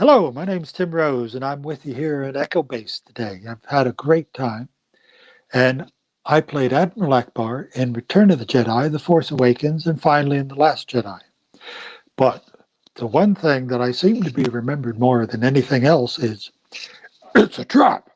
Hello, my name's Tim Rose, and I'm with you here at Echo Base today. I've had a great time, and I played Admiral Akbar in Return of the Jedi, The Force Awakens, and finally in The Last Jedi. But the one thing that I seem to be remembered more than anything else is it's a trap.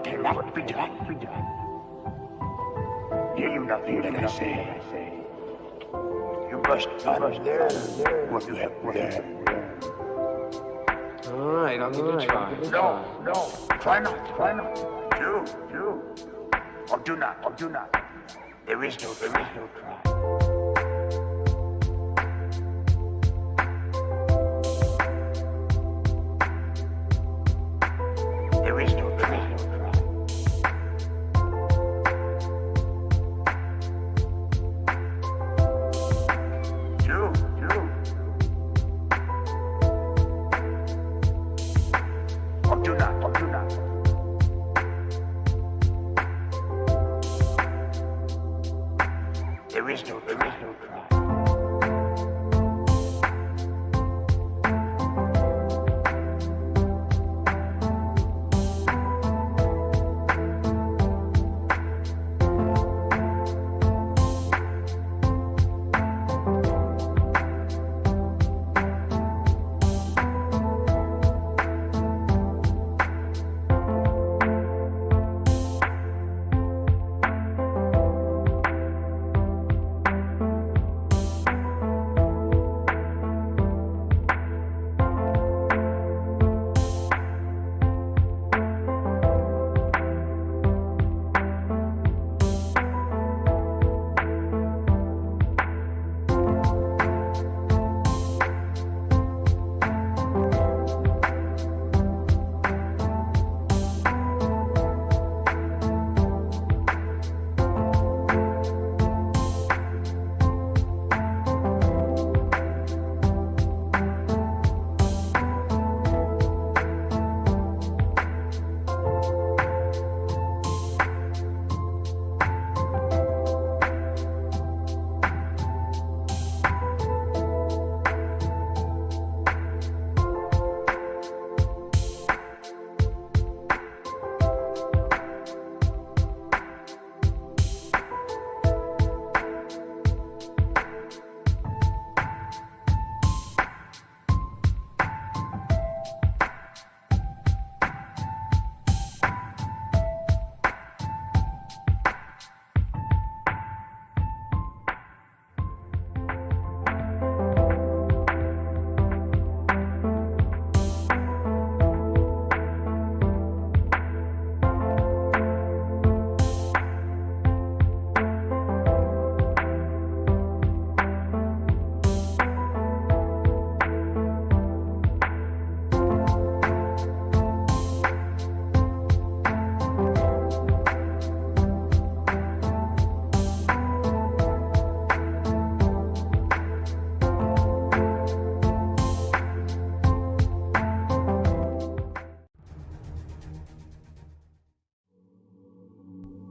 cannot be done. Hear you nothing that I say. You must unlearn what you have learned. All right, I'll give it a try. No, try not. Do. Or do not. There is no try. There is no try. Do. Or do not. There is no try.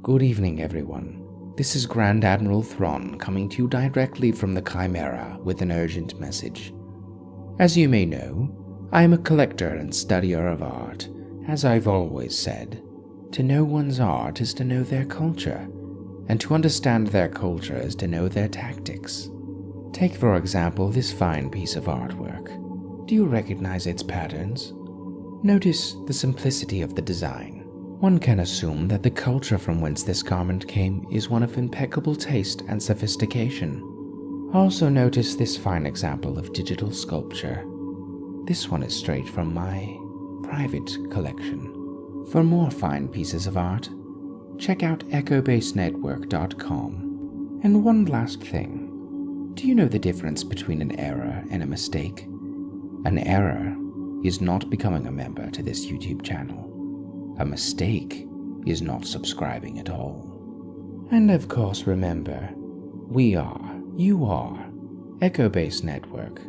Good evening, everyone. This is Grand Admiral Thrawn coming to you directly from the Chimera with an urgent message. As you may know, I am a collector and studier of art. As I've always said, to know one's art is to know their culture, and to understand their culture is to know their tactics. Take, for example, this fine piece of artwork. Do you recognize its patterns? Notice the simplicity of the design. One can assume that the culture from whence this garment came is one of impeccable taste and sophistication. Also notice this fine example of digital sculpture. This one is straight from my private collection. For more fine pieces of art, check out echobasenetwork.com. And one last thing. Do you know the difference between an error and a mistake? An error is not becoming a member to this YouTube channel. A mistake is not subscribing at all. And of course, remember, we are, you are, Echo Base Network.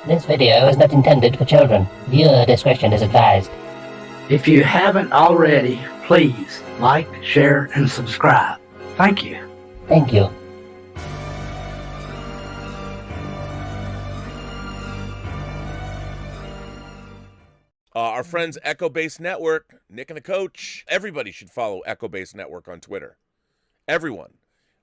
This video is not intended for children. Viewer discretion is advised. If you haven't already, please like, share, and subscribe. Thank you. Thank you. Our friends Echo Base Network, Nick and the Coach, everybody should follow Echo Base Network on Twitter. Everyone.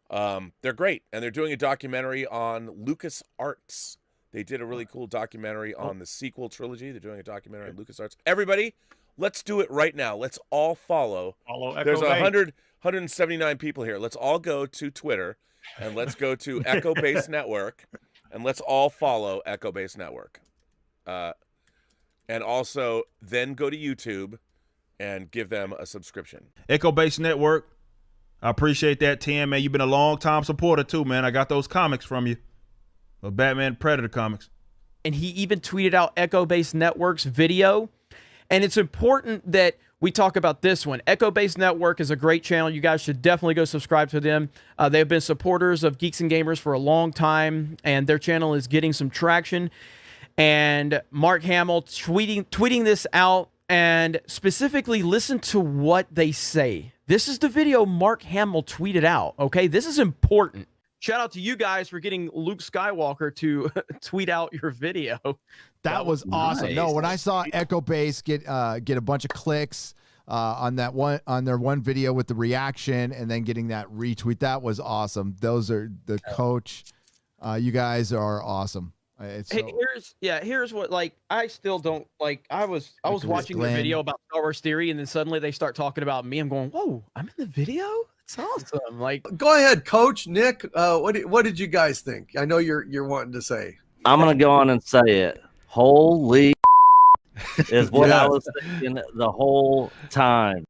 They're great, and they're doing a documentary on LucasArts. They did a really cool documentary on the sequel trilogy. They're doing a documentary on LucasArts. Everybody, let's do it right now. Let's all follow. There's 179 people here. Let's all go to Twitter, and let's go to Echo Base Network, and let's all follow Echo Base Network. And also then go to YouTube and give them a subscription. Echo Base Network. I appreciate that, Tim, man. You've been a long-time supporter, too, man. I got those comics from you. The Batman Predator comics. And he even tweeted out Echo Base Network's video. And it's important that we talk about this one. Echo Base Network is a great channel. You guys should definitely go subscribe to them. They've been supporters of Geeks and Gamers for a long time, and their channel is getting some traction. And Mark Hamill tweeting this out, and specifically listen to what they say. This is the video Mark Hamill tweeted out, okay? This is important. Shout out to you guys for getting Luke Skywalker to tweet out your video. That was awesome. Nice. No, when I saw Echo Base get a bunch of clicks on their one video with the reaction and then getting that retweet, that was awesome. Those are the coach. You guys are awesome. Here's what, like, I still don't like. I was watching the video about Star Wars Theory, and then suddenly they start talking about me. I'm going, whoa, I'm in the video. It's awesome. Like, go ahead, Coach Nick. What did you guys think? I know you're wanting to say. I'm gonna go on and say it. Holy is what I was thinking the whole time.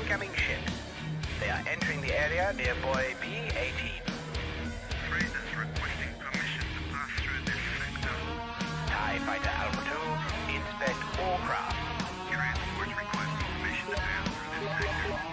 incoming ships. They are entering the area near buoy B-18. Freighters requesting permission to pass through this sector. TIE Fighter Alpha 2, inspect all craft. Transport requesting permission to pass through this sector.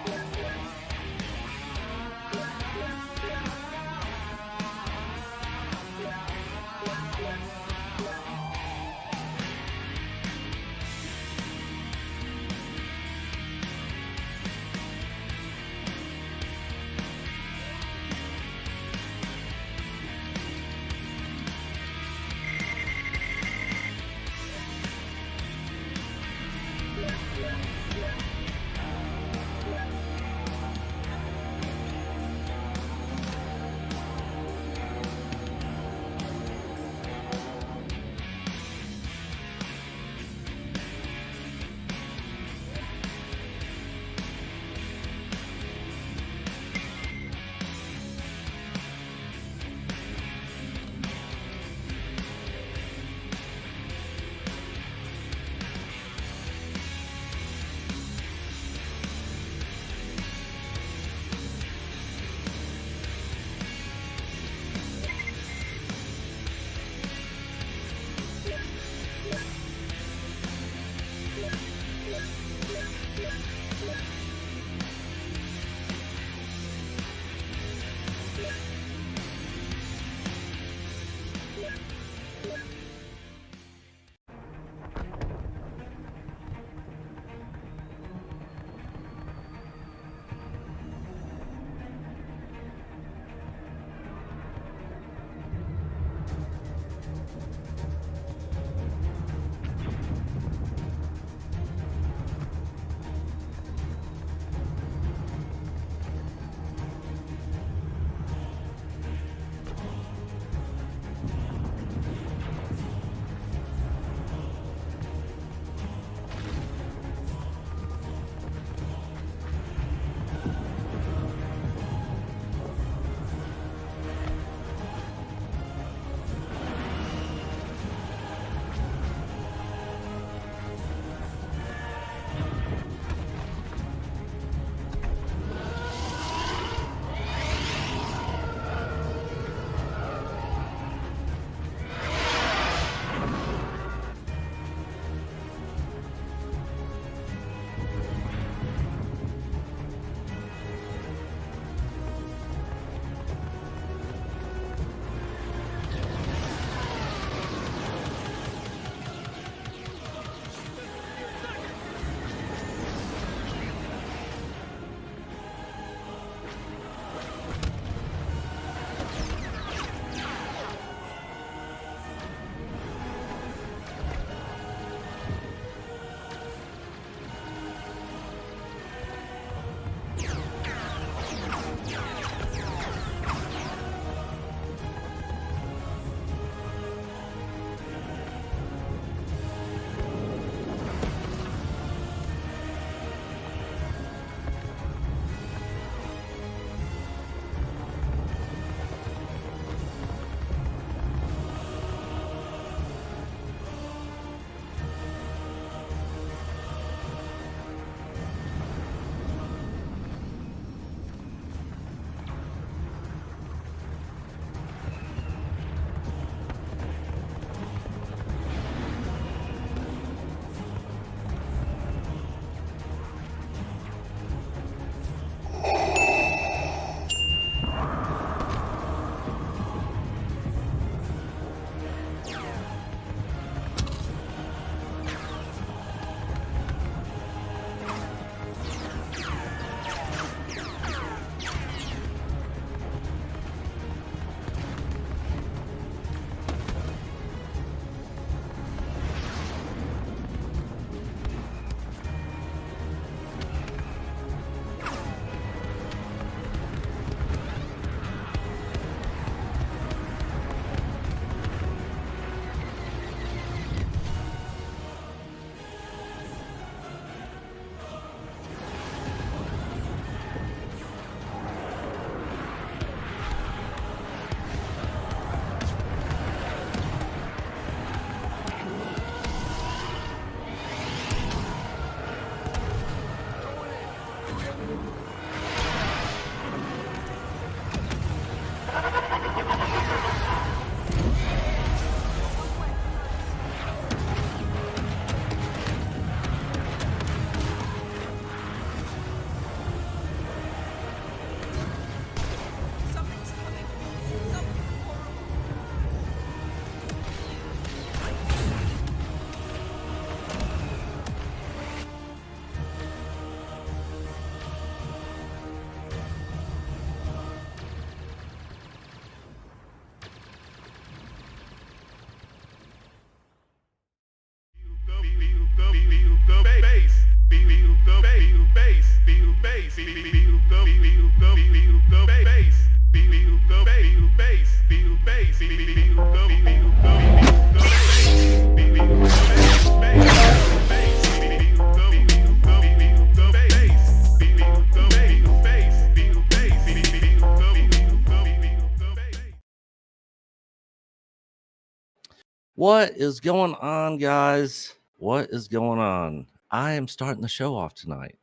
What is going on, guys? What is going on? I am starting the show off tonight.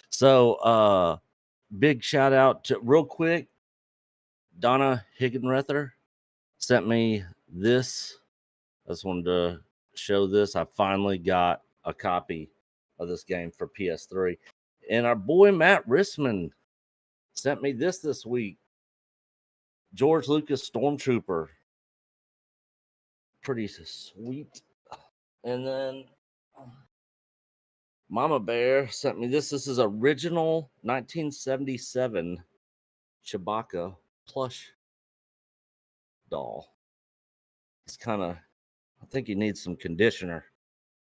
So, big shout out to, real quick, Donna Higginrether sent me this. I just wanted to show this. I finally got a copy of this game for PS3. And our boy Matt Rissman sent me this week. George Lucas Stormtrooper. Pretty sweet. And then Mama Bear sent me this. This is original 1977 Chewbacca plush doll. It's kind of, I think he needs some conditioner.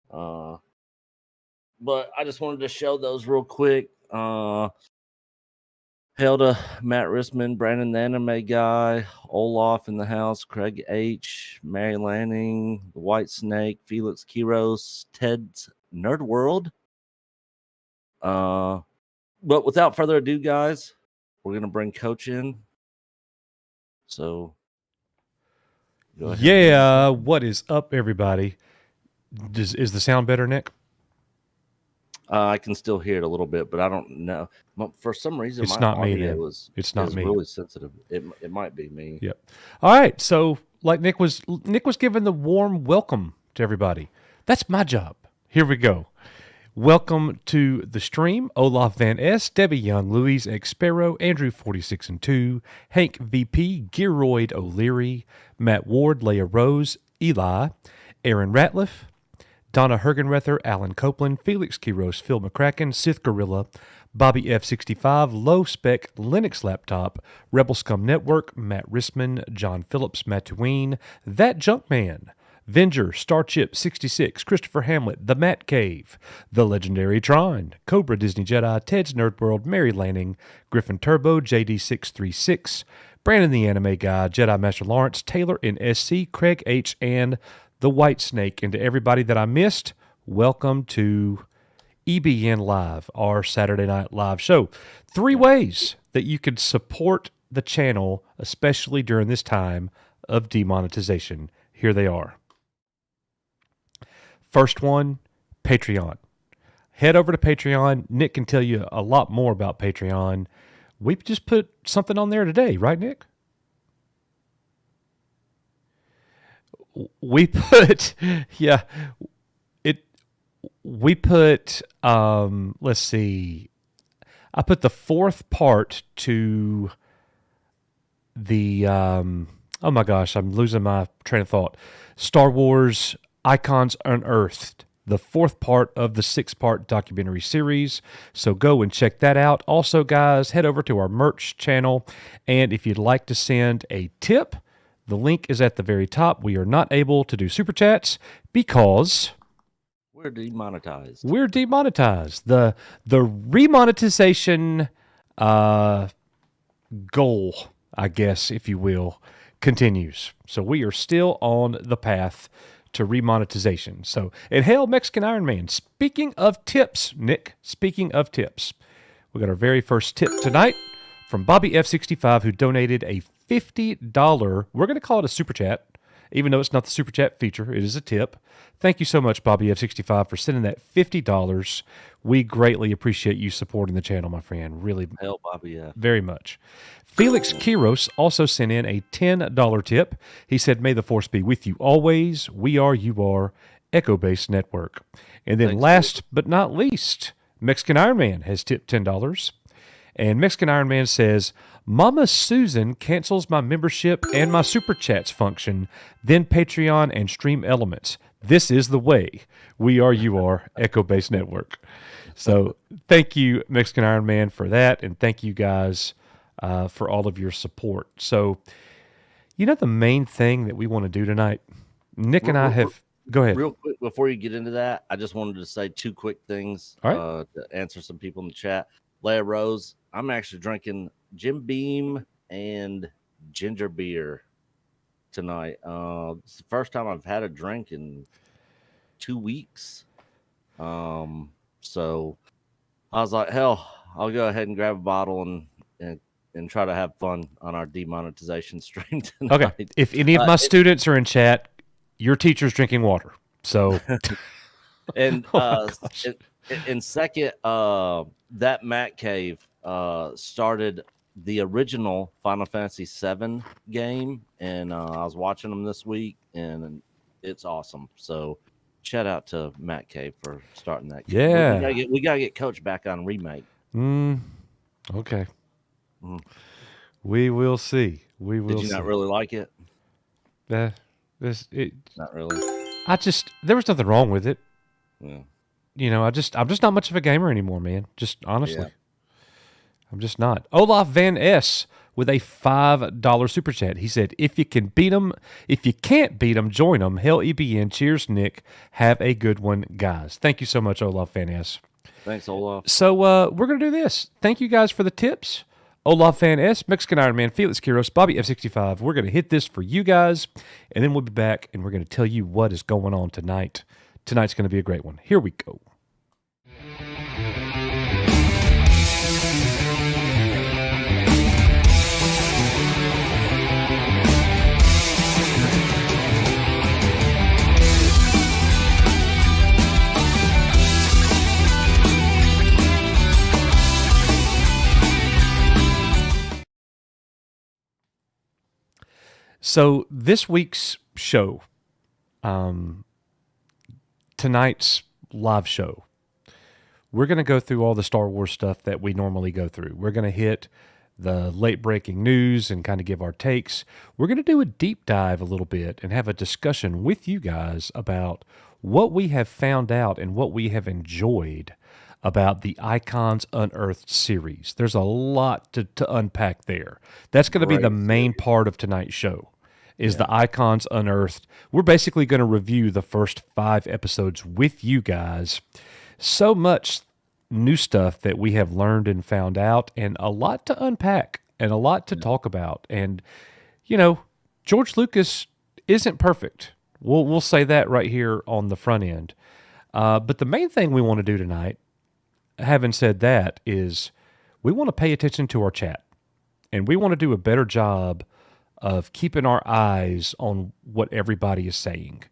But I just wanted to show those real quick. Hail to Matt Rissman, Brandon the Anime Guy, Olaf in the house, Craig H, Mary Lanning, the White Snake, Felix Kiros, Ted's Nerd World. But without further ado, guys, we're gonna bring Coach in. So, go ahead. Yeah, what is up, everybody? Is the sound better, Nick? I can still hear it a little bit, but I don't know. For some reason, it's my not audio me. Then. It's not me. Really sensitive. It might be me. Yep. All right. So, like Nick was giving the warm welcome to everybody. That's my job. Here we go. Welcome to the stream. Olaf Van S, Debbie Young, Louise X Sparrow, Andrew 46 and 2, Hank VP, Gearoid O'Leary, Matt Ward, Leah Rose, Eli, Aaron Ratliff, Donna Hergenrether, Alan Copeland, Felix Kiros, Phil McCracken, Sith Gorilla, Bobby F65, Low Spec, Linux Laptop, Rebel Scum Network, Matt Rissman, John Phillips, Mattuine, That Junkman, Venger, Starchip 66, Christopher Hamlet, The Matt Cave, The Legendary Trine, Cobra Disney Jedi, Ted's Nerd World, Mary Lanning, Griffin Turbo, JD636, Brandon the Anime Guy, Jedi Master Lawrence, Taylor in SC, Craig H, and The White Snake. And to everybody that I missed, welcome to EBN Live, our Saturday Night Live show. 3 ways that you can support the channel, especially during this time of demonetization. Here they are. First one, Patreon. Head over to Patreon. Nick can tell you a lot more about Patreon. We just put something on there today, right, Nick? We put, yeah, we put, let's see, I put the 4th part to the, oh my gosh, I'm losing my train of thought. Star Wars Icons Unearthed, the 4th part of the 6-part documentary series. So go and check that out. Also, guys, head over to our merch channel. And if you'd like to send a tip, the link is at the very top. We are not able to do super chats because we're demonetized. We're demonetized. The remonetization goal, I guess, if you will, continues. So we are still on the path to remonetization. So, and hail Mexican Iron Man. Speaking of tips, Nick, speaking of tips, we got our very first tip tonight from Bobby F65, who donated a $50, we're going to call it a super chat, even though it's not the super chat feature, it is a tip. Thank you so much, Bobby F65, for sending that $50. We greatly appreciate you supporting the channel, my friend. Really, hell, Bobby, yeah, very much. Felix Kiros also sent in a $10 tip. He said, "May the force be with you always. We are, you are, Echo Base Network." And then last but not least, Mexican Iron Man has tipped $10. And Mexican Iron Man says, "Mama Susan cancels my membership and my super chats function, then Patreon and Stream Elements. This is the way. We are, you are, Echo Base Network." So thank you, Mexican Iron Man, for that. And thank you guys for all of your support. So, you know, the main thing that we want to do tonight, Nick and I have, go ahead. Real quick, before you get into that, I just wanted to say 2 quick things to answer some people in the chat. Leah Rose, I'm actually drinking Jim Beam and ginger beer tonight. It's the first time I've had a drink in 2 weeks. So I was like, hell, I'll go ahead and grab a bottle and try to have fun on our demonetization stream tonight. Okay. If any of my students are in chat, your teacher's drinking water. So, And oh my gosh. in second, that Matt Cave started the original Final Fantasy VII game, and I was watching them this week, and it's awesome. So, shout out to Matt Cave for starting that game. Yeah. We gotta get Coach back on remake. Okay. We will see. We will. Did you not really like it? Not really. There was nothing wrong with it. Yeah. You know, I'm just not much of a gamer anymore, man. Just honestly. Yeah. I'm just not. Olaf Van S with a $5 super chat. He said, if you can't beat them, join them. Hell, EBN. Cheers, Nick. Have a good one, guys. Thank you so much, Olaf Van S. Thanks, Olaf. So we're going to do this. Thank you guys for the tips. Olaf Van S, Mexican Iron Man, Felix Quiros, Bobby F65. We're going to hit this for you guys, and then we'll be back, and we're going to tell you what is going on tonight. Tonight's going to be a great one. Here we go. So this week's show, tonight's live show, we're going to go through all the Star Wars stuff that we normally go through. We're going to hit the late breaking news and kind of give our takes. We're going to do a deep dive a little bit and have a discussion with you guys about what we have found out and what we have enjoyed about the Icons Unearthed series. There's a lot to unpack there. That's going to be the main part of tonight's show, is the Icons Unearthed. We're basically going to review the first 5 episodes with you guys. So much new stuff that we have learned and found out, and a lot to unpack and a lot to talk about. And, you know, George Lucas isn't perfect. We'll say that right here on the front end. But the main thing we want to do tonight, having said that, is we want to pay attention to our chat, and we want to do a better job of keeping our eyes on what everybody is saying.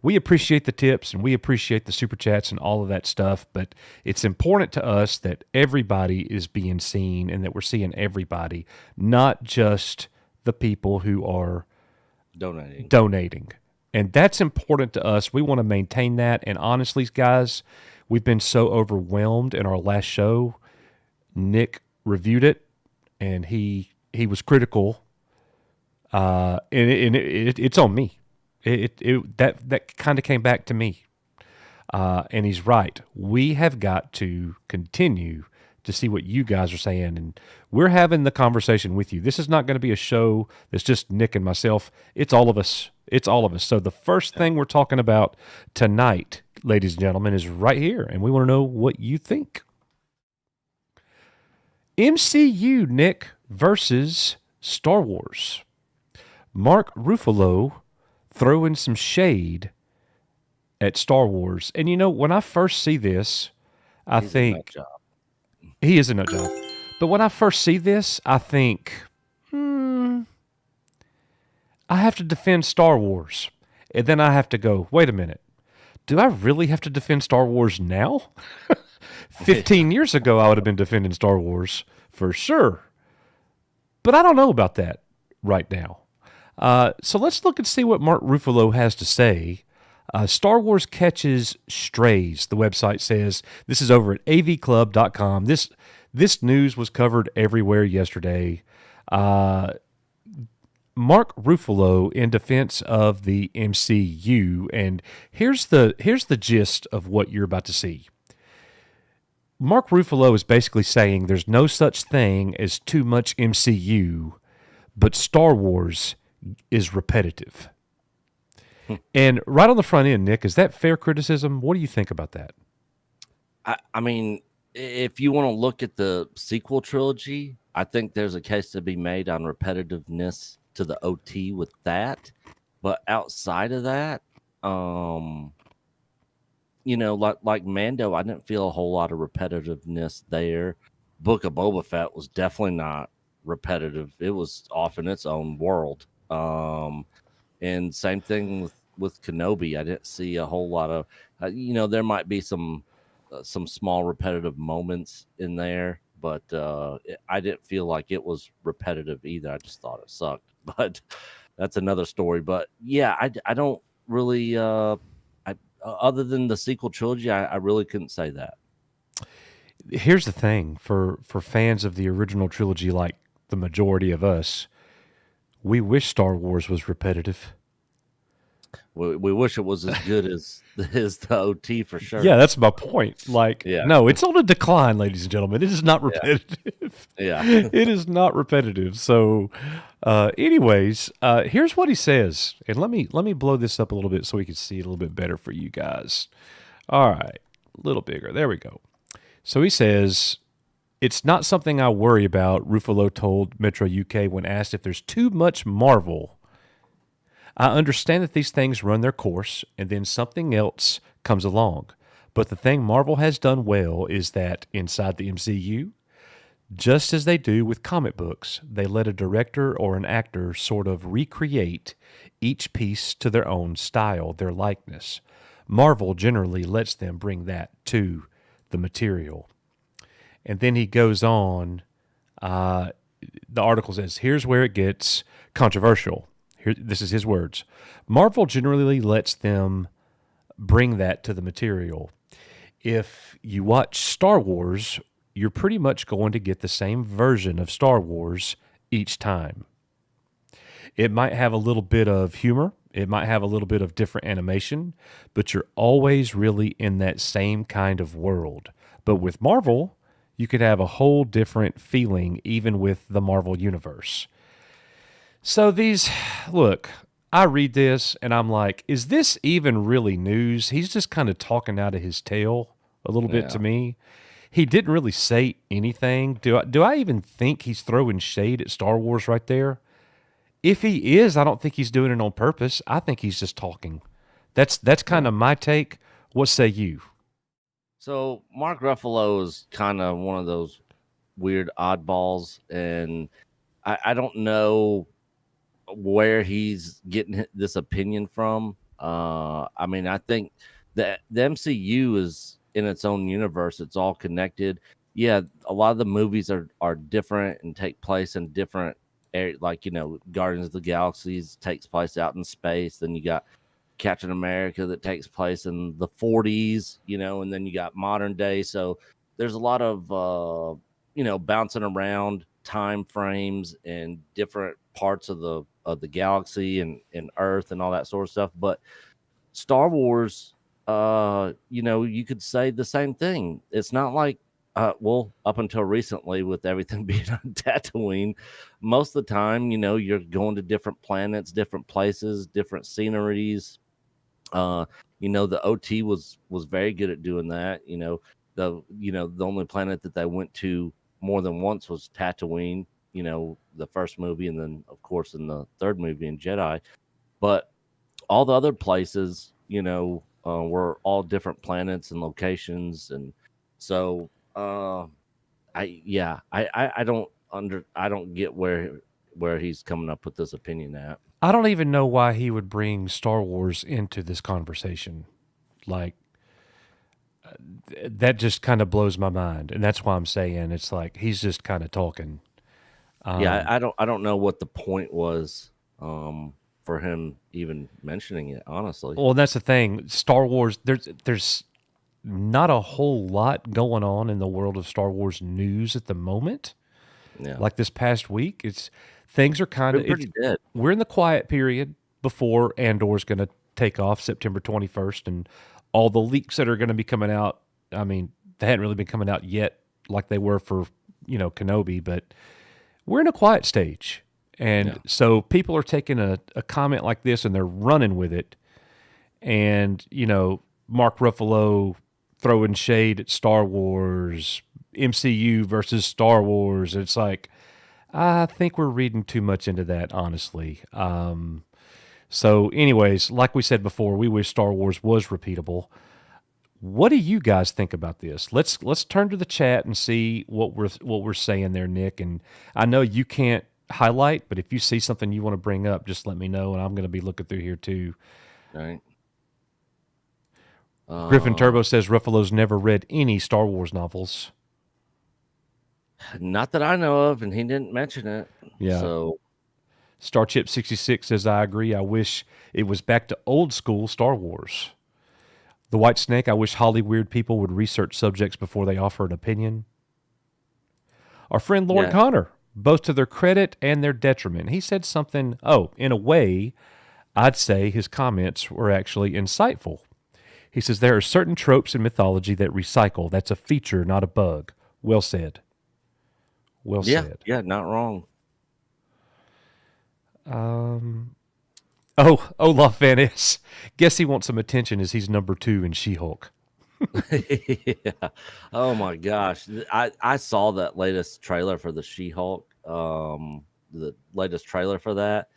We appreciate the tips and we appreciate the super chats and all of that stuff, but it's important to us that everybody is being seen and that we're seeing everybody, not just the people who are donating. And that's important to us. We want to maintain that. And honestly, guys, we've been so overwhelmed in our last show. Nick reviewed it, and he was critical, and it's on me. That kind of came back to me, and he's right. We have got to continue to see what you guys are saying, and we're having the conversation with you. This is not going to be a show that's just Nick and myself. It's all of us. It's all of us. So the first thing we're talking about tonight, ladies and gentlemen, is right here, and we want to know what you think. MCU, Nick, versus Star Wars. Mark Ruffalo throwing some shade at Star Wars. And, you know, when I first see this, I think he is a nut job. But when I first see this, I think, I have to defend Star Wars. And then I have to go, wait a minute. Do I really have to defend Star Wars now? 15 years ago, I would have been defending Star Wars for sure. But I don't know about that right now. So let's look and see what Mark Ruffalo has to say. Star Wars catches strays, the website says. This is over at avclub.com. This news was covered everywhere yesterday. Mark Ruffalo in defense of the MCU, and here's the gist of what you're about to see. Mark Ruffalo is basically saying there's no such thing as too much MCU, but Star Wars is repetitive. And right on the front end, Nick, is that fair criticism? What do you think about that? I mean, if you want to look at the sequel trilogy, I think there's a case to be made on repetitiveness to the OT with that. But outside of that, you know, like Mando, I didn't feel a whole lot of repetitiveness there. Book of Boba Fett was definitely not repetitive. It was off in its own world. And same thing with Kenobi, I didn't see a whole lot of, there might be some small repetitive moments in there, but I didn't feel like it was repetitive either. I just thought it sucked, but that's another story. But yeah, I don't really, other than the sequel trilogy, I really couldn't say that. Here's the thing for fans of the original trilogy, like the majority of us, we wish Star Wars was repetitive. We wish it was as good as the OT for sure. Yeah, that's my point. Like, Yeah. no, it's on a decline, ladies and gentlemen. It is not repetitive. Yeah. It is not repetitive. So, anyways, here's what he says, and let me blow this up a little bit so we can see it a little bit better for you guys. All right, a little bigger. There we go. So he says, "It's not something I worry about," Ruffalo told Metro UK when asked if there's too much Marvel. "I understand that these things run their course and then something else comes along. But the thing Marvel has done well is that inside the MCU, just as they do with comic books, they let a director or an actor sort of recreate each piece to their own style, their likeness. Marvel generally lets them bring that to the material." And then he goes on, the article says, here's where it gets controversial. This is his words. "Marvel generally lets them bring that to the material. If you watch Star Wars, you're pretty much going to get the same version of Star Wars each time. It might have a little bit of humor. It might have a little bit of different animation, but you're always really in that same kind of world. But with Marvel, you could have a whole different feeling even with the Marvel Universe." So look, I read this and I'm like, is this even really news? He's just kind of talking out of his tail a little bit to me. He didn't really say anything. Do I even think he's throwing shade at Star Wars right there? If he is, I don't think he's doing it on purpose. I think he's just talking. That's kind of my take. What say you? So Mark Ruffalo is kind of one of those weird oddballs, and I don't know where he's getting this opinion from. I mean, I think that the MCU is in its own universe. It's all connected. Yeah, a lot of the movies are different and take place in different areas. Like, Guardians of the Galaxies takes place out in space. Then you got Captain America that takes place in the 40s, and then you got modern day. So there's a lot of, bouncing around time frames and different parts of the galaxy and Earth and all that sort of stuff. But Star Wars, you could say the same thing. It's not like, up until recently with everything being on Tatooine, most of the time, you're going to different planets, different places, different sceneries. The OT was very good at doing that. The only planet that they went to more than once was Tatooine, the first movie, and then of course in the third movie in Jedi. But all the other places, were all different planets and locations, and so I don't get where he's coming up with this opinion at. I don't even know why he would bring Star Wars into this conversation. Like, that just kind of blows my mind, and that's why I'm saying it's like he's just kind of talking. I don't know what the point was for him even mentioning it, honestly. Well, that's the thing. Star Wars, there's not a whole lot going on in the world of Star Wars news at the moment. Yeah. Like this past week, things are kind of pretty dead. We're in the quiet period before Andor's going to take off September 21st, and all the leaks that are going to be coming out. I mean, they hadn't really been coming out yet like they were for, Kenobi, but we're in a quiet stage. And so people are taking a comment like this and they're running with it. And, Mark Ruffalo throwing shade at Star Wars, MCU versus Star Wars. It's like, I think we're reading too much into that, honestly. So anyways, like we said before, we wish Star Wars was repeatable. What do you guys think about this? Let's turn to the chat and see what we're saying there, Nick. And I know you can't highlight, but if you see something you want to bring up, just let me know, and I'm going to be looking through here too. Right. Griffin Turbo says Ruffalo's never read any Star Wars novels. Not that I know of, and he didn't mention it. Yeah. So Starchip66 says, I agree. I wish it was back to old school Star Wars. The White Snake, I wish Hollyweird people would research subjects before they offer an opinion. Our friend Lauren Connor, both to their credit and their detriment. He said something, in a way, I'd say his comments were actually insightful. He says, there are certain tropes in mythology that recycle. That's a feature, not a bug. Well said. Well said. Yeah, not wrong. Olaf Van Ness. Guess he wants some attention as he's number 2 in She-Hulk. Yeah. Oh my gosh. I saw that latest trailer for the She-Hulk. The latest trailer for that.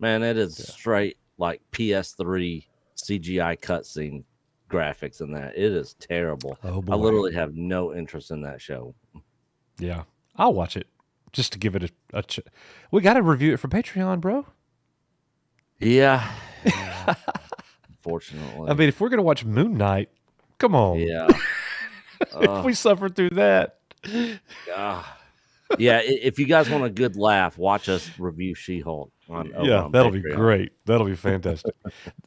Man, it is straight like PS3 CGI cutscene graphics in that. It is terrible. Oh boy. I literally have no interest in that show. Yeah. I'll watch it just to give it a we got to review it for Patreon, bro. Yeah. Unfortunately. I mean, if we're going to watch Moon Knight, come on. Yeah. If we suffer through that. Yeah, if you guys want a good laugh, watch us review She-Hulk. That'll be great. That'll be fantastic.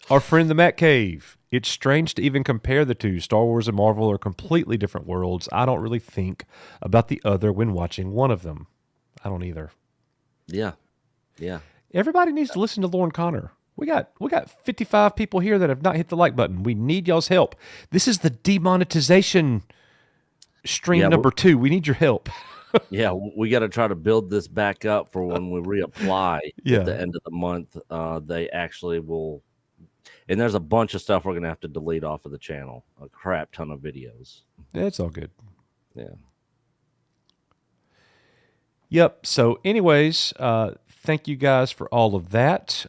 Our friend the Matt Cave. It's strange to even compare the two. Star Wars and Marvel are completely different worlds. I don't really think about the other when watching one of them. I don't either. Yeah. Yeah. Everybody needs to listen to Lauren Connor. We got 55 people here that have not hit the like button. We need y'all's help. This is the demonetization stream number 2. We need your help. Yeah, we got to try to build this back up for when we reapply at the end of the month. They actually will, and there's a bunch of stuff we're going to have to delete off of the channel. A crap ton of videos. It's all good. Yeah. Yep. So anyways, thank you guys for all of that.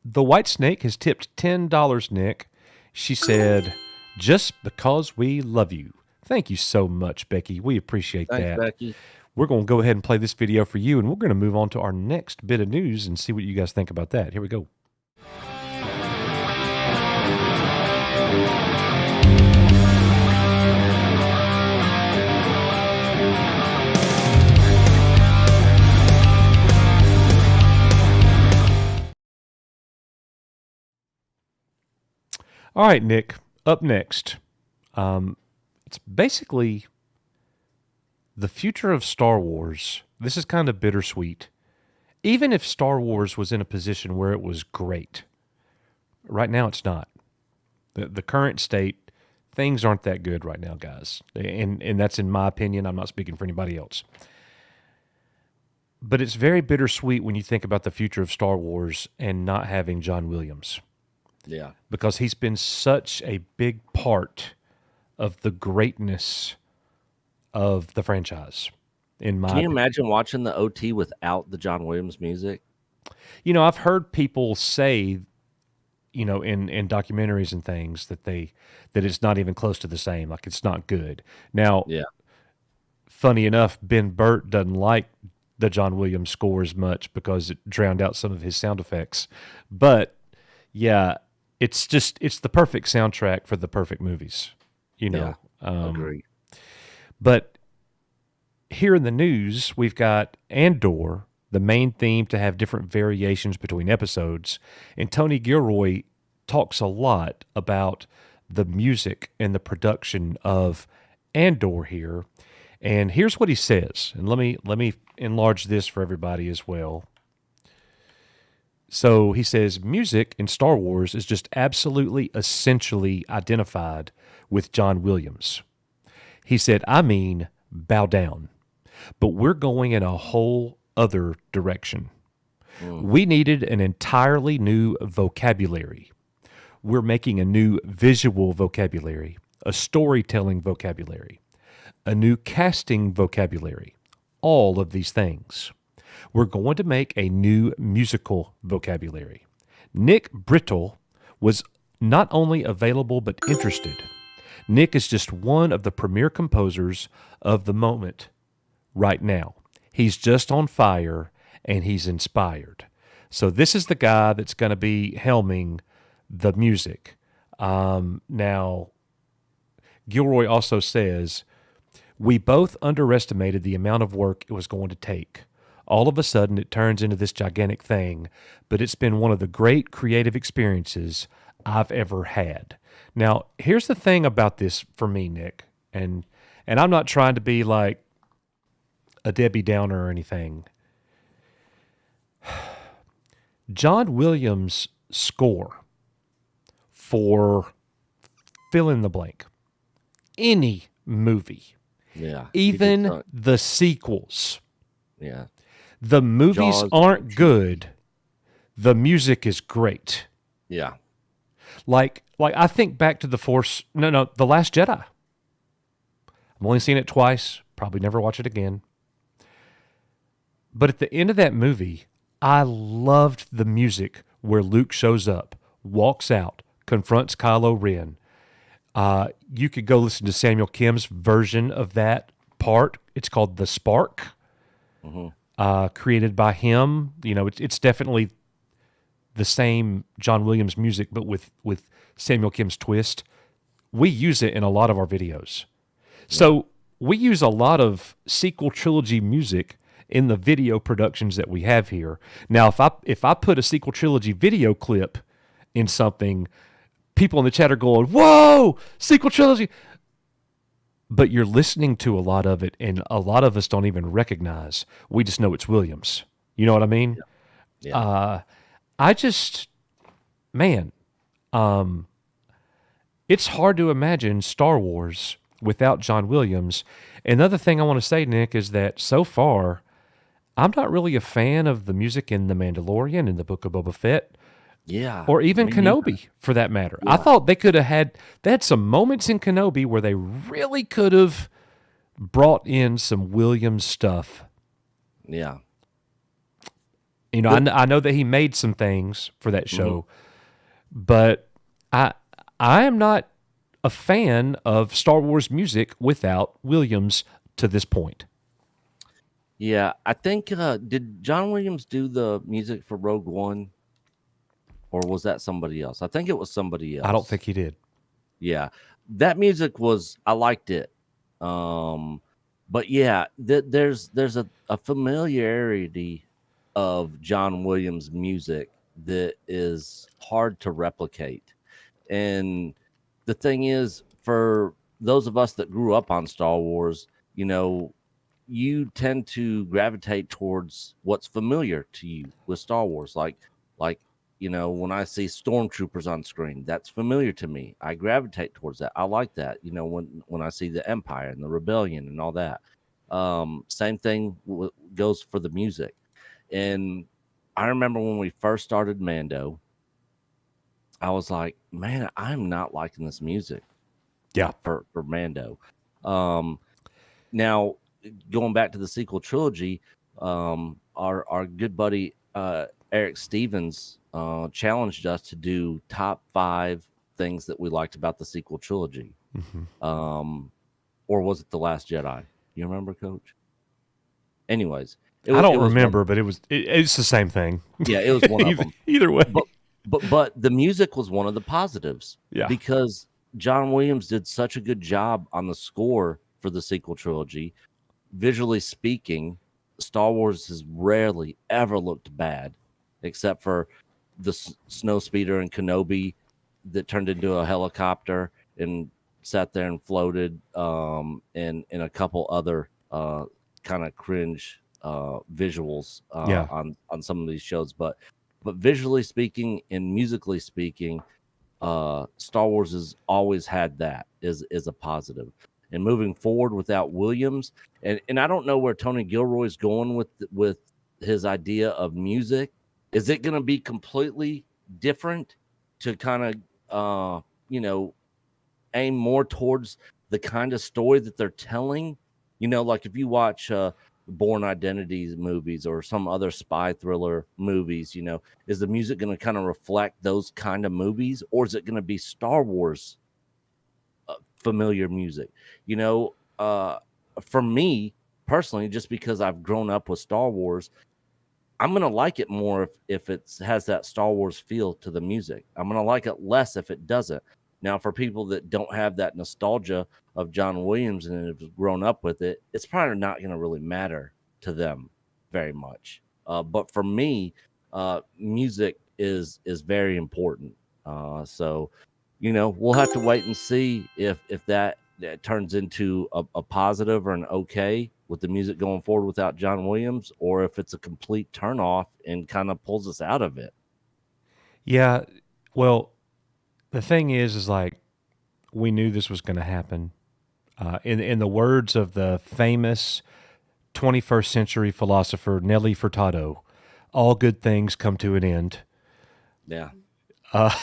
The White Snake has tipped $10, Nick. She said, just because we love you. Thank you so much, Becky. We appreciate that. Thanks, Becky. We're going to go ahead and play this video for you, and we're going to move on to our next bit of news and see what you guys think about that. Here we go. All right, Nick, up next. It's basically the future of Star Wars. This is kind of bittersweet. Even if Star Wars was in a position where it was great, right now it's not. The current state, things aren't that good right now, guys. And that's in my opinion. I'm not speaking for anybody else. But it's very bittersweet when you think about the future of Star Wars and not having John Williams. Yeah. Because he's been such a big part of the greatness of the franchise. Can you imagine watching the OT without the John Williams music? You know, I've heard people say, you know, in documentaries and things that it's not even close to the same. Like it's not good. Now, funny enough, Ben Burt doesn't like the John Williams score as much because it drowned out some of his sound effects. But yeah, it's the perfect soundtrack for the perfect movies. You know, agree. But here in the news, we've got Andor, the main theme to have different variations between episodes. And Tony Gilroy talks a lot about the music and the production of Andor here. And here's what he says. And let me enlarge this for everybody as well. So he says, music in Star Wars is just absolutely essentially identified with John Williams. He said, I mean, bow down. But we're going in a whole other direction. We needed an entirely new vocabulary. We're making a new visual vocabulary, a storytelling vocabulary, a new casting vocabulary, all of these things. We're going to make a new musical vocabulary. Nick Brittle was not only available but interested. Nick is just one of the premier composers of the moment right now. He's just on fire and he's inspired. So this is the guy that's going to be helming the music. Now, Gilroy also says, we both underestimated the amount of work it was going to take. All of a sudden, it turns into this gigantic thing, but it's been one of the great creative experiences I've ever had. Now, here's the thing about this for me, Nick, and I'm not trying to be like a Debbie Downer or anything. John Williams' score for fill in the blank, any movie, even the sequels. Yeah. The movies aren't good. The music is great. Yeah. Like I think back to The Last Jedi. I've only seen it twice, probably never watch it again. But at the end of that movie, I loved the music where Luke shows up, walks out, confronts Kylo Ren. You could go listen to Samuel Kim's version of that part. It's called The Spark, created by him. You know, it's definitely the same John Williams music, but with Samuel Kim's twist. We use it in a lot of our videos. So we use a lot of sequel trilogy music in the video productions that we have here. Now, if I put a sequel trilogy video clip in something, people in the chat are going, "Whoa, sequel trilogy!" But you're listening to a lot of it, and a lot of us don't even recognize. We just know it's Williams. You know what I mean? Yeah. I just, man, it's hard to imagine Star Wars without John Williams. Another thing I want to say, Nick, is that so far, I'm not really a fan of the music in The Mandalorian and the Book of Boba Fett. Yeah. Or even Kenobi, for that matter. Yeah. I thought they had some moments in Kenobi where they really could have brought in some Williams stuff. Yeah. You know, I know that he made some things for that show, but I am not a fan of Star Wars music without Williams to this point. Yeah, I think did John Williams do the music for Rogue One, or was that somebody else? I think it was somebody else. I don't think he did. Yeah, that music I liked it, but yeah, there's a familiarity of John Williams music that is hard to replicate. And the thing is, for those of us that grew up on Star Wars, you know, you tend to gravitate towards what's familiar to you with Star Wars. Like, you know, when I see stormtroopers on screen, that's familiar to me. I gravitate towards that. I like that. You know, when I see the Empire and the Rebellion and all that. Same thing goes for the music. And I remember when we first started Mando, I was like, man, I'm not liking this music. Yeah. For Mando. Now, going back to the sequel trilogy, our good buddy Eric Stevens challenged us to do top 5 things that we liked about the sequel trilogy. Or was it The Last Jedi? You remember, Coach? Anyways. I don't remember, but it's the same thing. Yeah, it was one of them. Either way. But the music was one of the positives. Yeah. Because John Williams did such a good job on the score for the sequel trilogy. Visually speaking, Star Wars has rarely ever looked bad, except for the snowspeeder in Kenobi that turned into a helicopter and sat there and floated, and a couple other kind of cringe visuals on some of these shows, but visually speaking and musically speaking, Star Wars has always had that is a positive. And moving forward without Williams, and I don't know where Tony Gilroy's going with his idea of music. Is it going to be completely different to kind of you know, aim more towards the kind of story that they're telling? You know, like if you watch Born Identities movies or some other spy thriller movies, you know, is the music going to kind of reflect those kind of movies, or is it going to be Star Wars familiar music? You know, for me personally, just because I've grown up with Star Wars, I'm gonna like it more if it has that Star Wars feel to the music. I'm gonna like it less if it doesn't. Now, for people that don't have that nostalgia of John Williams and have grown up with it, it's probably not gonna really matter to them very much. But for me, music is very important. So, we'll have to wait and see if that turns into a positive or an okay with the music going forward without John Williams, or if it's a complete turnoff and kind of pulls us out of it. Yeah. Well, the thing is like we knew this was going to happen. In the words of the famous 21st century philosopher Nelly Furtado, all good things come to an end. Yeah. Uh,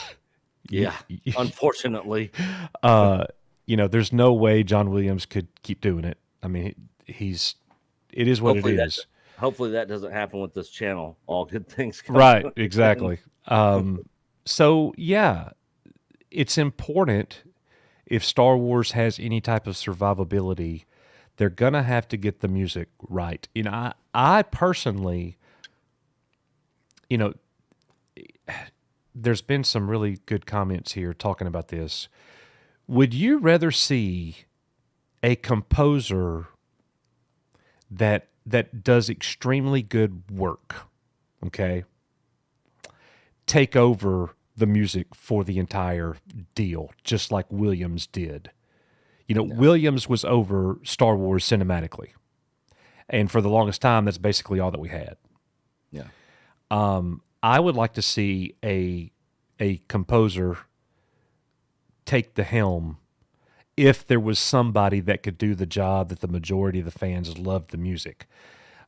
yeah. Unfortunately. There's no way John Williams could keep doing it. I mean, it is what hopefully it is. Hopefully that doesn't happen with this channel. All good things come Right, exactly. So yeah, it's important if Star Wars has any type of survivability, they're gonna have to get the music right. I personally, there's been some really good comments here talking about this. Would you rather see a composer that does extremely good work, okay, take over the music for the entire deal, just like Williams did? Williams was over Star Wars cinematically, and for the longest time, that's basically all that we had. Yeah. I would like to see a composer take the helm if there was somebody that could do the job that the majority of the fans loved the music.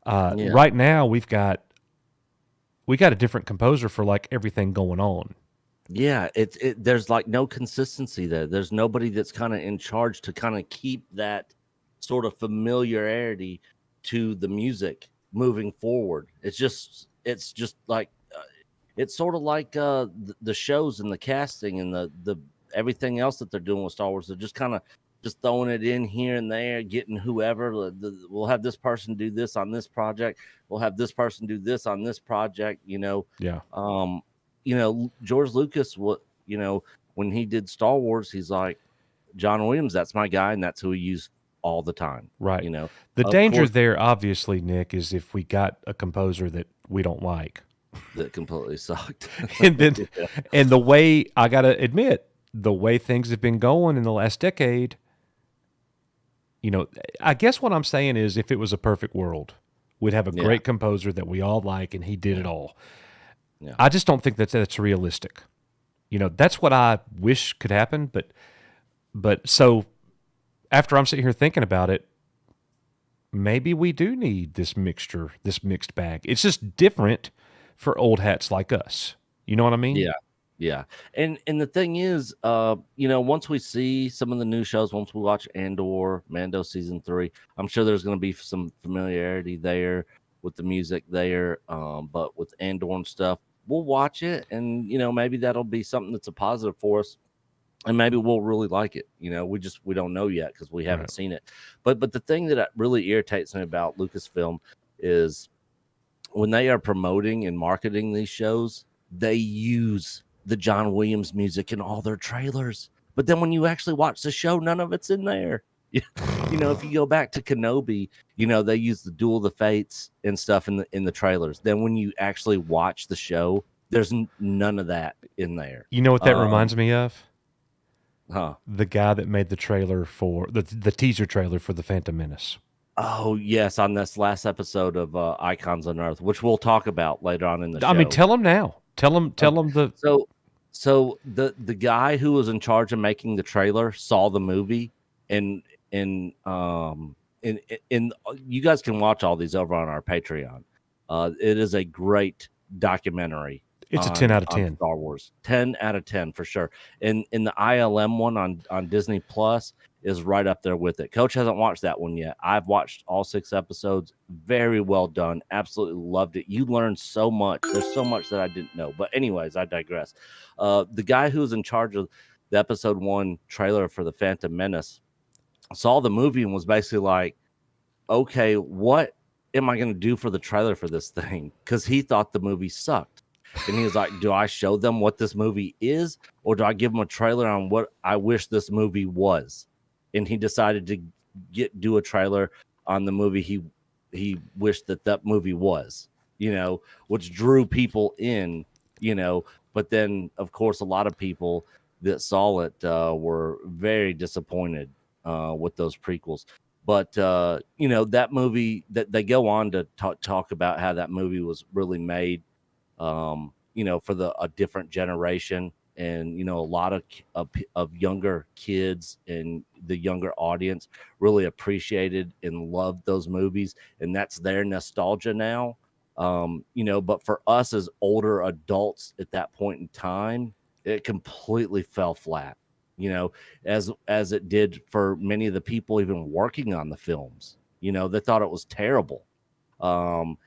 Right now, we got a different composer for like everything going on. Yeah, there's like no consistency there. There's nobody that's kind of in charge to kind of keep that sort of familiarity to the music moving forward. It's just like it's sort of like the shows and the casting and the everything else that they're doing with Star Wars. They're just kind of just throwing it in here and there, getting whoever. We'll have this person do this on this project. We'll have this person do this on this project. Yeah. George Lucas, when he did Star Wars, he's like, John Williams, that's my guy, and that's who he used all the time. Right. The Of danger course, there, obviously, Nick, is if we got a composer that we don't like. that completely sucked. and then, Yeah. and the way, I got to admit, the way things have been going in the last decade, I guess what I'm saying is if it was a perfect world, we'd have a great composer that we all like, and he did it all. Yeah. I just don't think that's realistic. That's what I wish could happen. But so after I'm sitting here thinking about it, maybe we do need this mixture, this mixed bag. It's just different for old hats like us. You know what I mean? Yeah. Yeah. And the thing is, once we see some of the new shows, once we watch Andor, Mando season 3, I'm sure there's going to be some familiarity there with the music there. But with Andor and stuff, we'll watch it, and maybe that'll be something that's a positive for us, and maybe we'll really like it. We don't know yet because we haven't seen it. But the thing that really irritates me about Lucasfilm is when they are promoting and marketing these shows, they use the John Williams music in all their trailers. But then when you actually watch the show, none of it's in there. If you go back to Kenobi, they use the Duel of the Fates and stuff in the trailers. Then when you actually watch the show, there's none of that in there. You know what that reminds me of? Huh? The guy that made the trailer for the teaser trailer for the Phantom Menace. Oh yes, on this last episode of Icons on Earth, which we'll talk about later on in the show. I mean, tell them now. Tell them the. So the guy who was in charge of making the trailer saw the movie, and you guys can watch all these over on our Patreon. It is a great documentary. It's a 10 out of 10. Star Wars. 10 out of 10 for sure. And the ILM one on Disney Plus is right up there with it. Coach hasn't watched that one yet. I've watched all 6 episodes. Very well done. Absolutely loved it. You learn so much. There's so much that I didn't know. But anyways, I digress. The guy who was in charge of the episode 1 trailer for the Phantom Menace saw the movie and was basically like, okay, what am I going to do for the trailer for this thing? Because he thought the movie sucked. And he was like, do I show them what this movie is, or do I give them a trailer on what I wish this movie was? And he decided to do a trailer on the movie he wished that movie was, which drew people in, But then, of course, a lot of people that saw it were very disappointed with those prequels. But that movie, that they go on to talk about how that movie was really made, for a different generation, and a lot of younger kids and the younger audience really appreciated and loved those movies, and that's their nostalgia now. But for us as older adults at that point in time, it completely fell flat. As it did for many of the people even working on the films. They thought it was terrible. But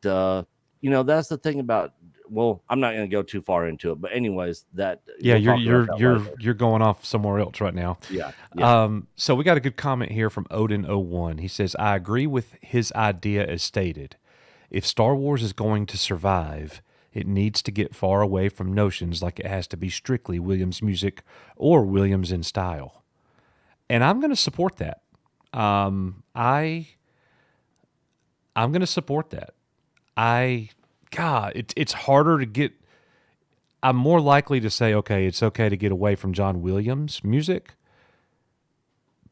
that's the thing about. Well, I'm not going to go too far into it, but anyways, that yeah, we'll you're going off somewhere else right now. Yeah. So we got a good comment here from Odin01. He says, "I agree with his idea as stated. If Star Wars is going to survive, it needs to get far away from notions like it has to be strictly Williams music or Williams in style." And I'm going to support that. I'm going to support that. It's harder to get. I'm more likely to say, okay, it's okay to get away from John Williams music,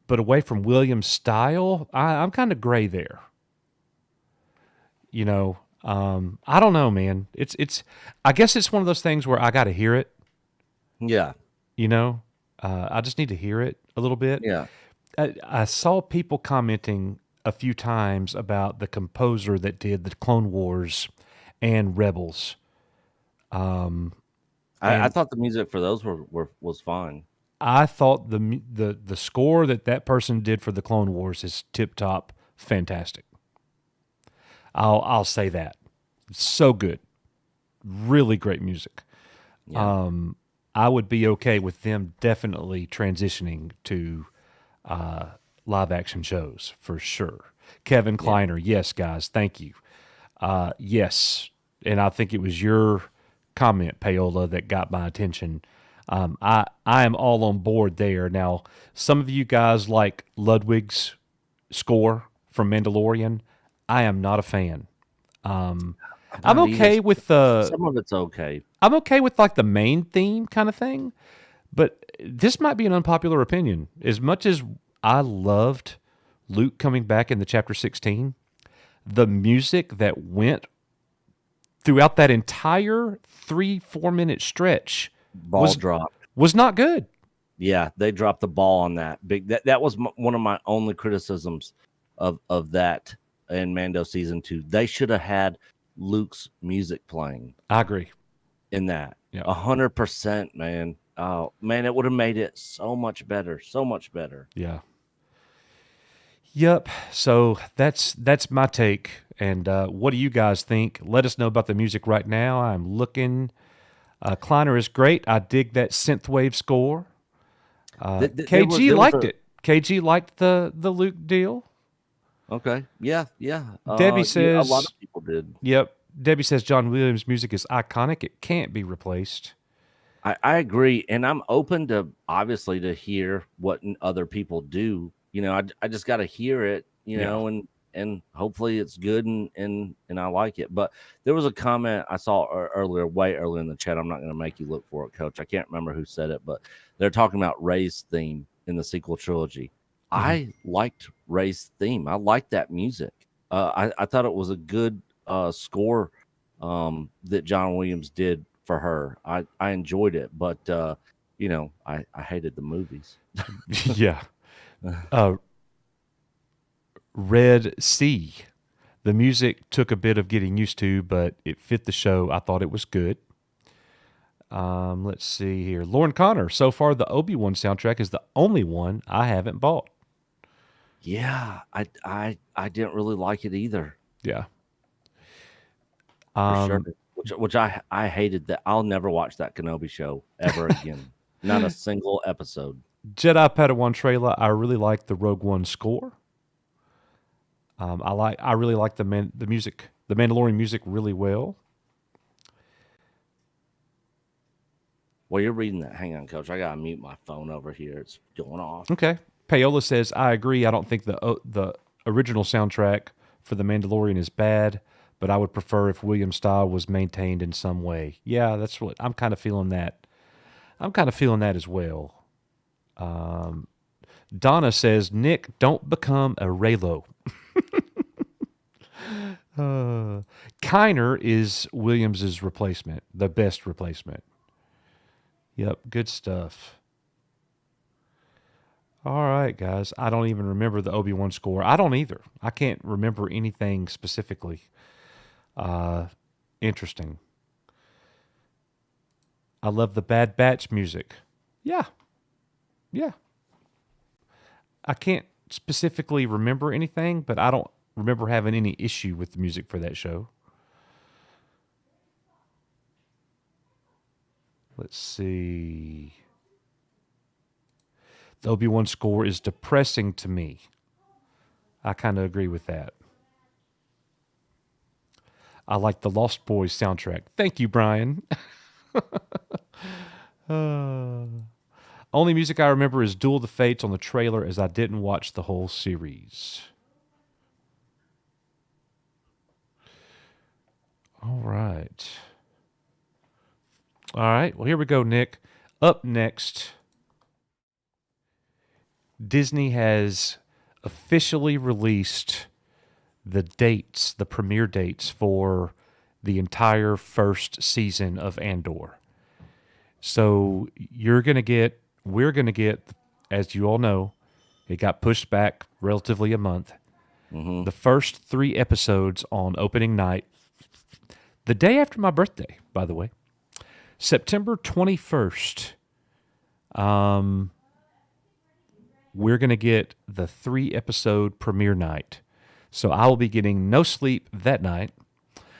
but away from Williams style, I'm kind of gray there. I don't know, man. I guess it's one of those things where I got to hear it. Yeah. I just need to hear it a little bit. Yeah. I saw people commenting a few times about the composer that did the Clone Wars and Rebels. I thought the music for those was fine. I thought the score that person did for the Clone Wars is tip top fantastic. I'll say that. It's so good. Really great music. Yeah. I would be okay with them definitely transitioning to live action shows for sure. Kevin Kleiner, yes, guys, thank you. Yes, and I think it was your comment, Paola, that got my attention. I am all on board there. Now, some of you guys like Ludwig's score from Mandalorian. I am not a fan. I'm okay with some of it's okay. I'm okay with like the main theme kind of thing, but this might be an unpopular opinion. As much as I loved Luke coming back in the chapter 16, the music that went throughout that entire 3-4 minute stretch was not good. Yeah, they dropped the ball on that. That was one of my only criticisms of that in Mando season 2. They should have had Luke's music playing. I agree. In that. 100%, man. Oh, man, it would have made it so much better. So much better. Yeah. Yep. So that's my take. And what do you guys think? Let us know about the music right now. I'm looking. Kleiner is great. I dig that synthwave score. KG liked it. KG liked the Luke deal. Okay. Yeah. Debbie says a lot of people did. Yep. Debbie says John Williams' music is iconic. It can't be replaced. I agree, and I'm open to obviously to hear what other people do. I just got to hear it, and hopefully it's good and I like it. But there was a comment I saw way earlier in the chat. I'm not going to make you look for it, Coach. I can't remember who said it, but they're talking about Rey's theme in the sequel trilogy. Mm-hmm. I liked Rey's theme. I liked that music. I thought it was a good score that John Williams did for her. I enjoyed it, but I hated the movies. Yeah. Red Sea. The music took a bit of getting used to, but it fit the show. I thought it was good. Let's see here. Lauren Connor. So far, the Obi-Wan soundtrack is the only one I haven't bought. Yeah, I didn't really like it either. Yeah. For sure. Which I hated that. I'll never watch that Kenobi show ever again. Not a single episode. Jedi Padawan trailer. I really like the Rogue One score. I really like the music, the Mandalorian music really well. While you're reading that, hang on, Coach. I gotta mute my phone over here. It's going off. Okay. Paola says, I agree. I don't think the original soundtrack for The Mandalorian is bad, but I would prefer if Williams' style was maintained in some way. Yeah, that's what I'm kind of feeling that. I'm kind of feeling that as well. Donna says, Nick, don't become a Raylo. Kiner is Williams's replacement, the best replacement. Yep, good stuff. All right, guys. I don't even remember the Obi-Wan score. I don't either. I can't remember anything specifically interesting. I love the Bad Batch music. Yeah. Yeah. I can't specifically remember anything, but I don't remember having any issue with the music for that show. Let's see. The Obi-Wan score is depressing to me. I kind of agree with that. I like the Lost Boys soundtrack. Thank you, Brian. Only music I remember is Duel of the Fates on the trailer, as I didn't watch the whole series. All right. All right. Well, here we go, Nick. Up next, Disney has officially released the dates, the premiere dates for the entire first season of Andor. So we're going to get, as you all know, it got pushed back relatively a month. Mm-hmm. The first 3 episodes on opening night, the day after my birthday, by the way, September 21st. We're going to get the 3-episode premiere night. So I will be getting no sleep that night.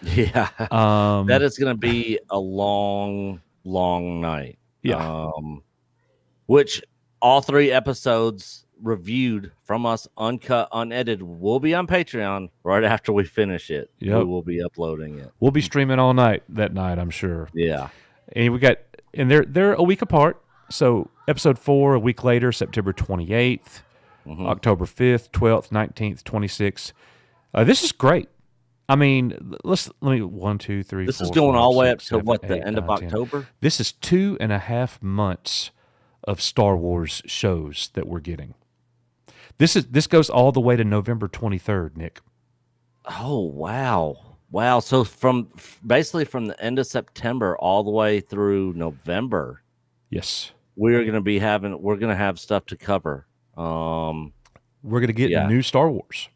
Yeah. That is going to be a long, long night. Yeah. Which all 3 episodes reviewed from us, uncut, unedited, will be on Patreon right after we finish it. Yep. We will be uploading it. We'll be streaming all night that night, I'm sure. Yeah. And they're a week apart. So episode 4 a week later, September 28th, October 5th, 12th, 19th, 26th. This is great. I mean, let me 1, 2, 3. This 4, is going 5, all the way 6, up 7, to what, 8, the end 9, of 10. October? This is 2.5 months of Star Wars shows that we're getting. This goes all the way to November 23rd, Nick. Oh, wow. Wow. So basically from the end of September all the way through November. Yes. We're going to have stuff to cover. We're going to get new Star Wars.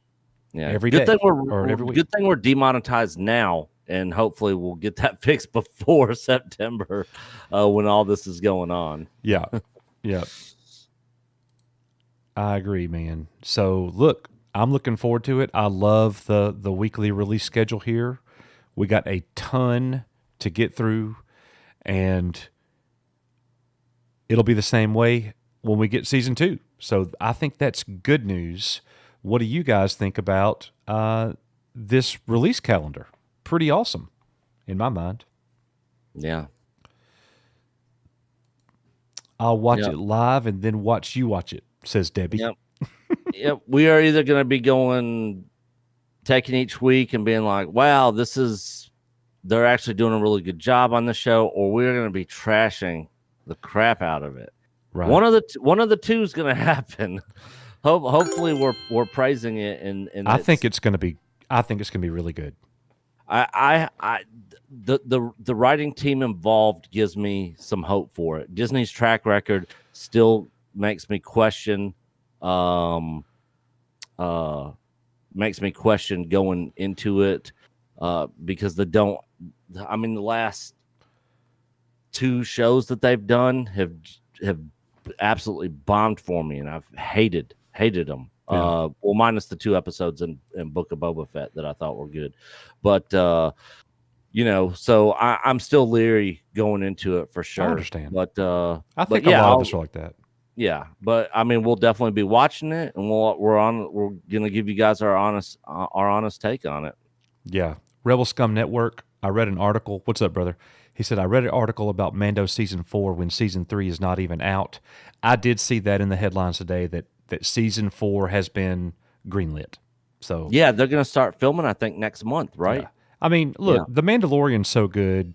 Yeah. Every day or every week. Good thing we're demonetized now, and hopefully we'll get that fixed before September when all this is going on. Yeah. Yeah. I agree, man. So look, I'm looking forward to it. I love the weekly release schedule here. We got a ton to get through, and it'll be the same way when we get season 2. So I think that's good news. What do you guys think about this release calendar? Pretty awesome in my mind. Yeah. I'll watch it live and then watch you watch it, says Debbie. Yep. Yep. We are either going to be taking each week and being like, wow, they're actually doing a really good job on the show, or we're going to be trashing the crap out of it. Right. One of the two is going to happen. Hopefully we're praising it, and I think it's going to be really good. The writing team involved gives me some hope for it. Disney's track record still makes me question going into it because the last 2 shows that they've done have absolutely bombed for me, and I've hated them. Yeah. Well, minus the 2 episodes in Book of Boba Fett that I thought were good, but so I'm still leery going into it for sure. I understand, but I think a lot of us are like that. Yeah, but I mean, we'll definitely be watching it, and we're gonna give you guys our honest take on it. Yeah. Rebel Scum Network. I read an article. What's up, brother? He said, I read an article about Mando season 4 when season 3 is not even out. I did see that in the headlines today that season 4 has been greenlit. So yeah, they're gonna start filming, I think, next month, right? Yeah. I mean, look, The Mandalorian's so good.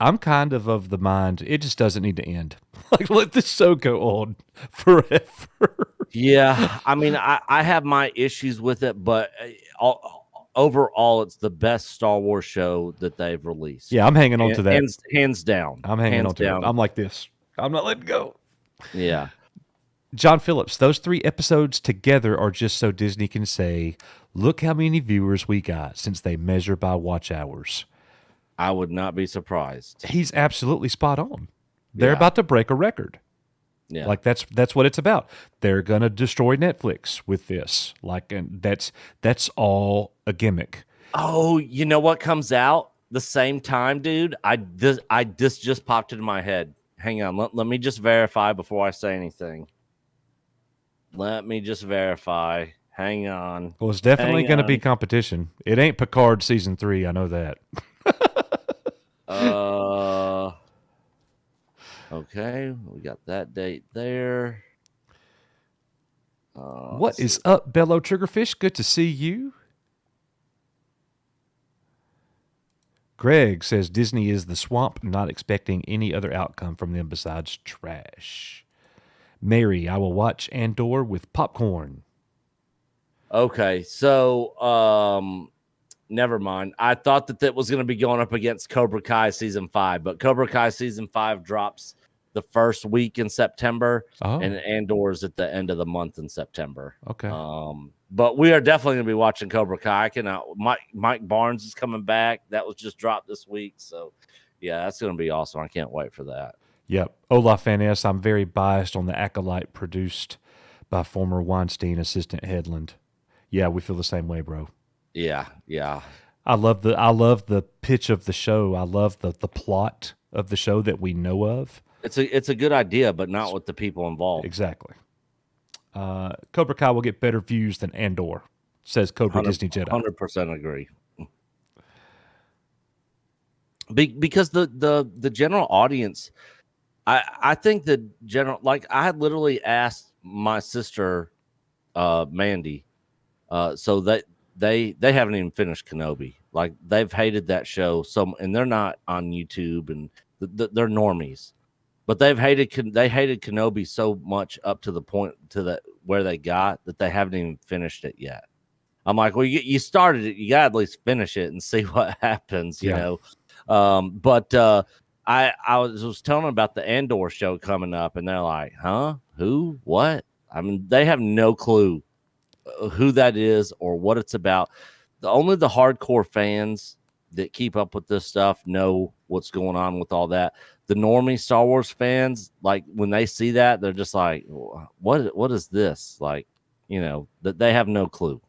I'm kind of the mind it just doesn't need to end. Like, let this show go on forever. Yeah, I mean, I have my issues with it, but overall, it's the best Star Wars show that they've released. Yeah, I'm hanging on to that. Hands down. I'm hanging hands on to down. it. I'm like this. I'm not letting go. Yeah. John Phillips, those 3 episodes together are just so Disney can say, look how many viewers we got since they measure by watch hours. I would not be surprised. He's absolutely spot on. They're about to break a record. Yeah. Like that's what it's about. They're gonna destroy Netflix with this. Like, and that's all a gimmick. Oh, you know what comes out the same time, dude? This just popped into my head. Hang on, let me just verify before I say anything. Let me just verify. Hang on. Well, it's definitely going to be competition. It ain't Picard season 3. I know that. Okay, we got that date there. What is up, Bello Triggerfish? Good to see you. Greg says Disney is the swamp, not expecting any other outcome from them besides trash. Mary, I will watch Andor with popcorn. Okay, so never mind. I thought that was going to be going up against Cobra Kai season 5, but Cobra Kai season 5 drops the first week in September, and Andor's at the end of the month in September. Okay. But we are definitely going to be watching Cobra Kai. I cannot. Mike Barnes is coming back. That was just dropped this week, so yeah, that's going to be awesome. I can't wait for that. Yep. Olaf Van Ness, I'm very biased on the Acolyte produced by former Weinstein assistant Headland. Yeah, we feel the same way, bro. Yeah. I love the pitch of the show. I love the plot of the show that we know of. It's a good idea, but not with the people involved. Exactly. Cobra Kai will get better views than Andor, says Cobra Disney Jedi. 100% agree. Because the general audience, I think the general, like, I had literally asked my sister, Mandy, so that they haven't even finished Kenobi. Like, they've hated that show and they're not on YouTube, and they're normies, but they hated Kenobi so much up to the point where they got that they haven't even finished it yet. I'm like, well, you started it, you got to at least finish it and see what happens, you know. But I was telling them about the Andor show coming up, and they're like, huh? Who? What? I mean, they have no clue who that is or what it's about. Only the hardcore fans that keep up with this stuff know what's going on with all that. The normie Star Wars fans, like, when they see that, they're just like, what is this? Like, you know, that they have no clue.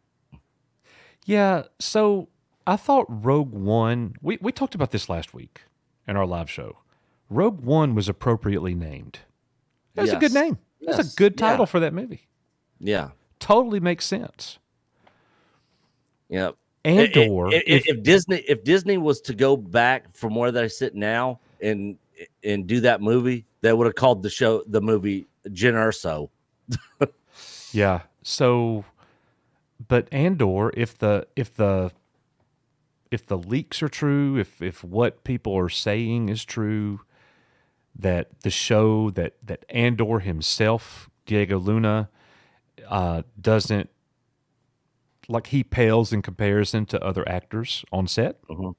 Yeah, so I thought Rogue One, we talked about this last week in our live show. Rogue One was appropriately named. That was a good name. That's a good title for that movie. Yeah. Totally makes sense. Yep. Andor. If Disney was to go back from where they sit now and do that movie, they would have called the movie Jyn Erso. Yeah. So, but Andor, if the leaks are true, if what people are saying is true, that the show that Andor himself, Diego Luna, doesn't, like, he pales in comparison to other actors on set. Mm-hmm.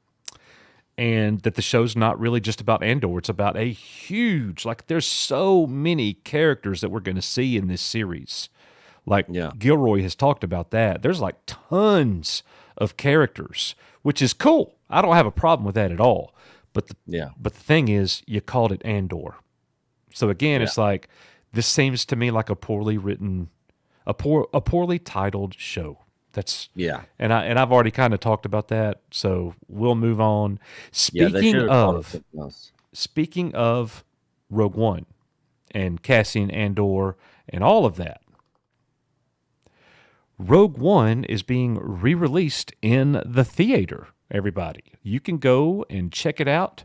And that the show's not really just about Andor. It's about a huge, like, there's so many characters that we're going to see in this series. Like, Gilroy has talked about that. There's like tons of characters, which is cool. I don't have a problem with that at all. But the thing is, you called it Andor. So again, it's like, this seems to me like a poorly written, a poorly titled show. That's and I've already kind of talked about that, so we'll move on. Speaking of Rogue One, and Cassian Andor and all of that. Rogue One is being re-released in the theater, everybody. You can go and check it out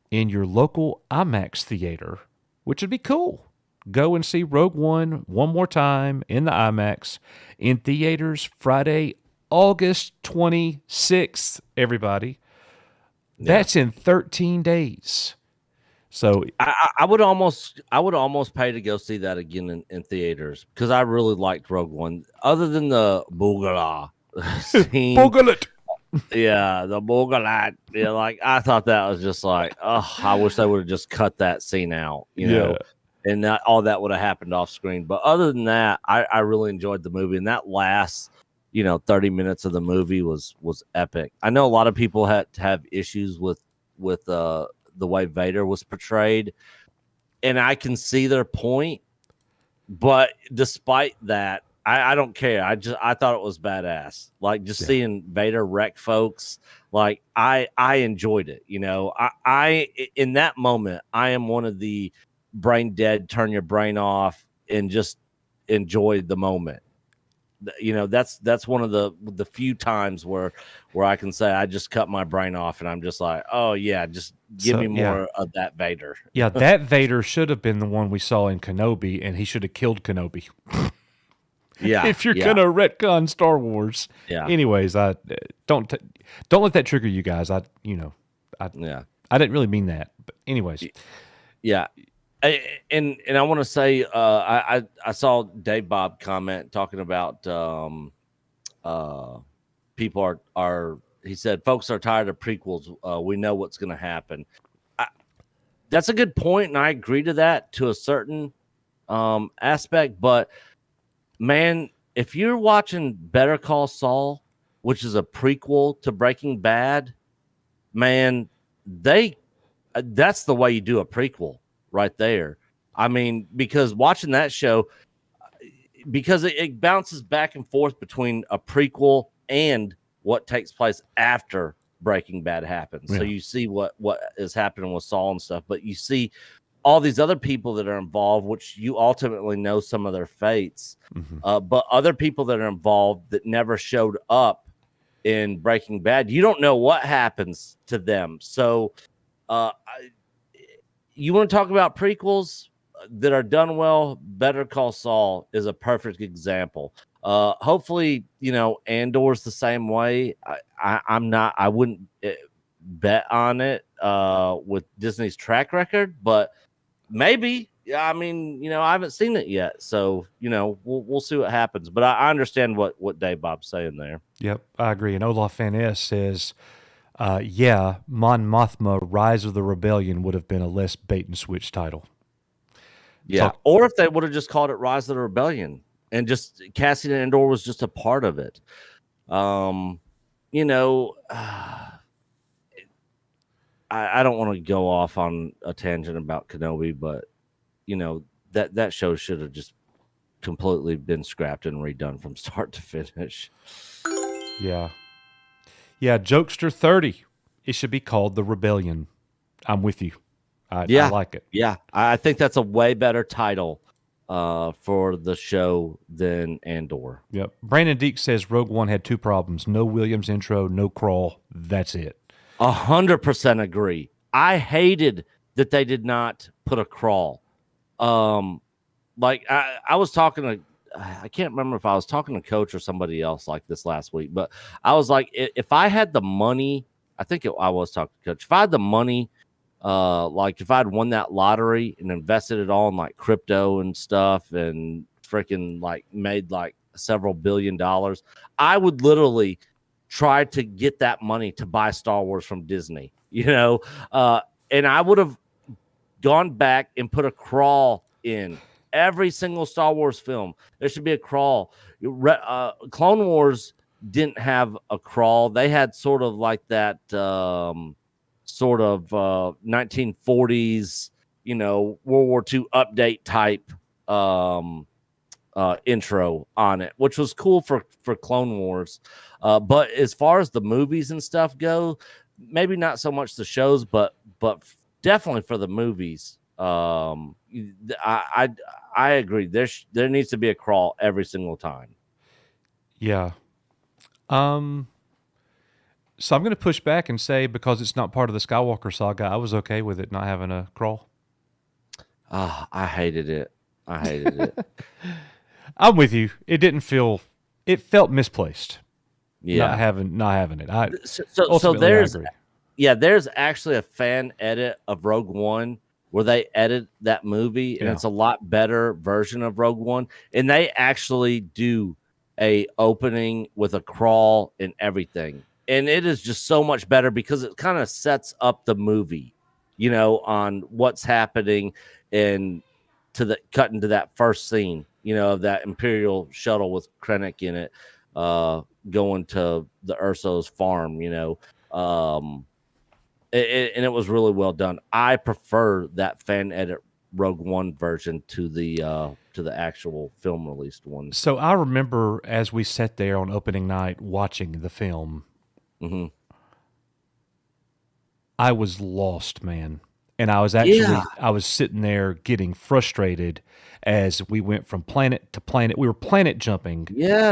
in your local IMAX theater, which would be cool. Go and see Rogue One more time in the IMAX in theaters Friday, August 26th, everybody. That's in 13 days. So I would almost pay to go see that again in theaters because I really liked Rogue One. Other than the Boogala scene, Boogalit. Yeah, the Boogala. Yeah, like I thought that was just like, oh, I wish they would have just cut that scene out, you know, and that all that would have happened off screen. But other than that, I really enjoyed the movie, and that last 30 minutes of the movie was epic. I know a lot of people had to have issues with the way Vader was portrayed, and I can see their point, but despite that, I don't care. I thought it was badass. Like just seeing Vader wreck folks, like I enjoyed it. I in that moment, I am one of the brain dead, turn your brain off and just enjoy the moment. That's one of the few times where I can say I just cut my brain off and I'm just like, oh yeah, just give me more of that Vader. Yeah, that Vader should have been the one we saw in Kenobi, and he should have killed Kenobi. Yeah, if you're gonna retcon Star Wars. Yeah. Anyways, I don't let that trigger you guys. I didn't really mean that, but anyways. Yeah. And I want to say I saw Dave Bob comment talking about people are he said folks are tired of prequels. We know what's going to happen. That's a good point, and I agree to that to a certain aspect. But man, if you're watching Better Call Saul, which is a prequel to Breaking Bad, man, that's the way you do a prequel. Right there. I mean, because watching that show, because it bounces back and forth between a prequel and what takes place after Breaking Bad happens. Yeah. So you see what is happening with Saul and stuff, but you see all these other people that are involved, which you ultimately know some of their fates, but other people that are involved that never showed up in Breaking Bad, you don't know what happens to them. So, you want to talk about prequels that are done well? Better Call Saul is a perfect example. Hopefully, Andor's the same way. I wouldn't bet on it with Disney's track record, but maybe. I mean, I haven't seen it yet, so we'll see what happens. But I understand what Dave Bob's saying there. Yep, I agree. And Olaf Van Es says, Mon Mothma Rise of the Rebellion would have been a less bait and switch title. Yeah, or if they would have just called it Rise of the Rebellion and just Cassian Andor was just a part of it. I don't want to go off on a tangent about Kenobi, but that show should have just completely been scrapped and redone from start to finish. Yeah. Yeah, Jokester 30. It should be called The Rebellion. I'm with you. I like it. Yeah, I think that's a way better title for the show than Andor. Yep. Brandon Deek says Rogue One had two problems. No Williams intro, no crawl. That's it. 100% agree. I hated that they did not put a crawl. Like I was talking to, I can't remember if I was talking to Coach or somebody else like this last week, but I was like, if I had the money, I was talking to Coach. If I had the money, like if I'd won that lottery and invested it all in like crypto and stuff and freaking like made like several $1 billion, I would literally try to get that money to buy Star Wars from Disney, and I would have gone back and put a crawl in every single Star Wars film. There should be a crawl. Clone Wars didn't have a crawl. They had sort of like that 1940s, World War II update type intro on it, which was cool for Clone Wars. But as far as the movies and stuff go, maybe not so much the shows, but definitely for the movies. I agree. There needs to be a crawl every single time. Yeah. So I'm going to push back and say because it's not part of the Skywalker saga, I was okay with it not having a crawl. I hated it. I hated it. I'm with you. It felt misplaced. Yeah. Not having it. So there's actually a fan edit of Rogue One where they edit that movie, and it's a lot better version of Rogue One, and they actually do a opening with a crawl and everything, and it is just so much better because it kind of sets up the movie, on what's happening and cut into that first scene, of that Imperial shuttle with Krennic in it, going to the Urso's farm, and it was really well done. I prefer that fan edit Rogue One version to the actual film released one. So I remember as we sat there on opening night watching the film, I was lost, man. And I was I was sitting there getting frustrated as we went from planet to planet. We were planet jumping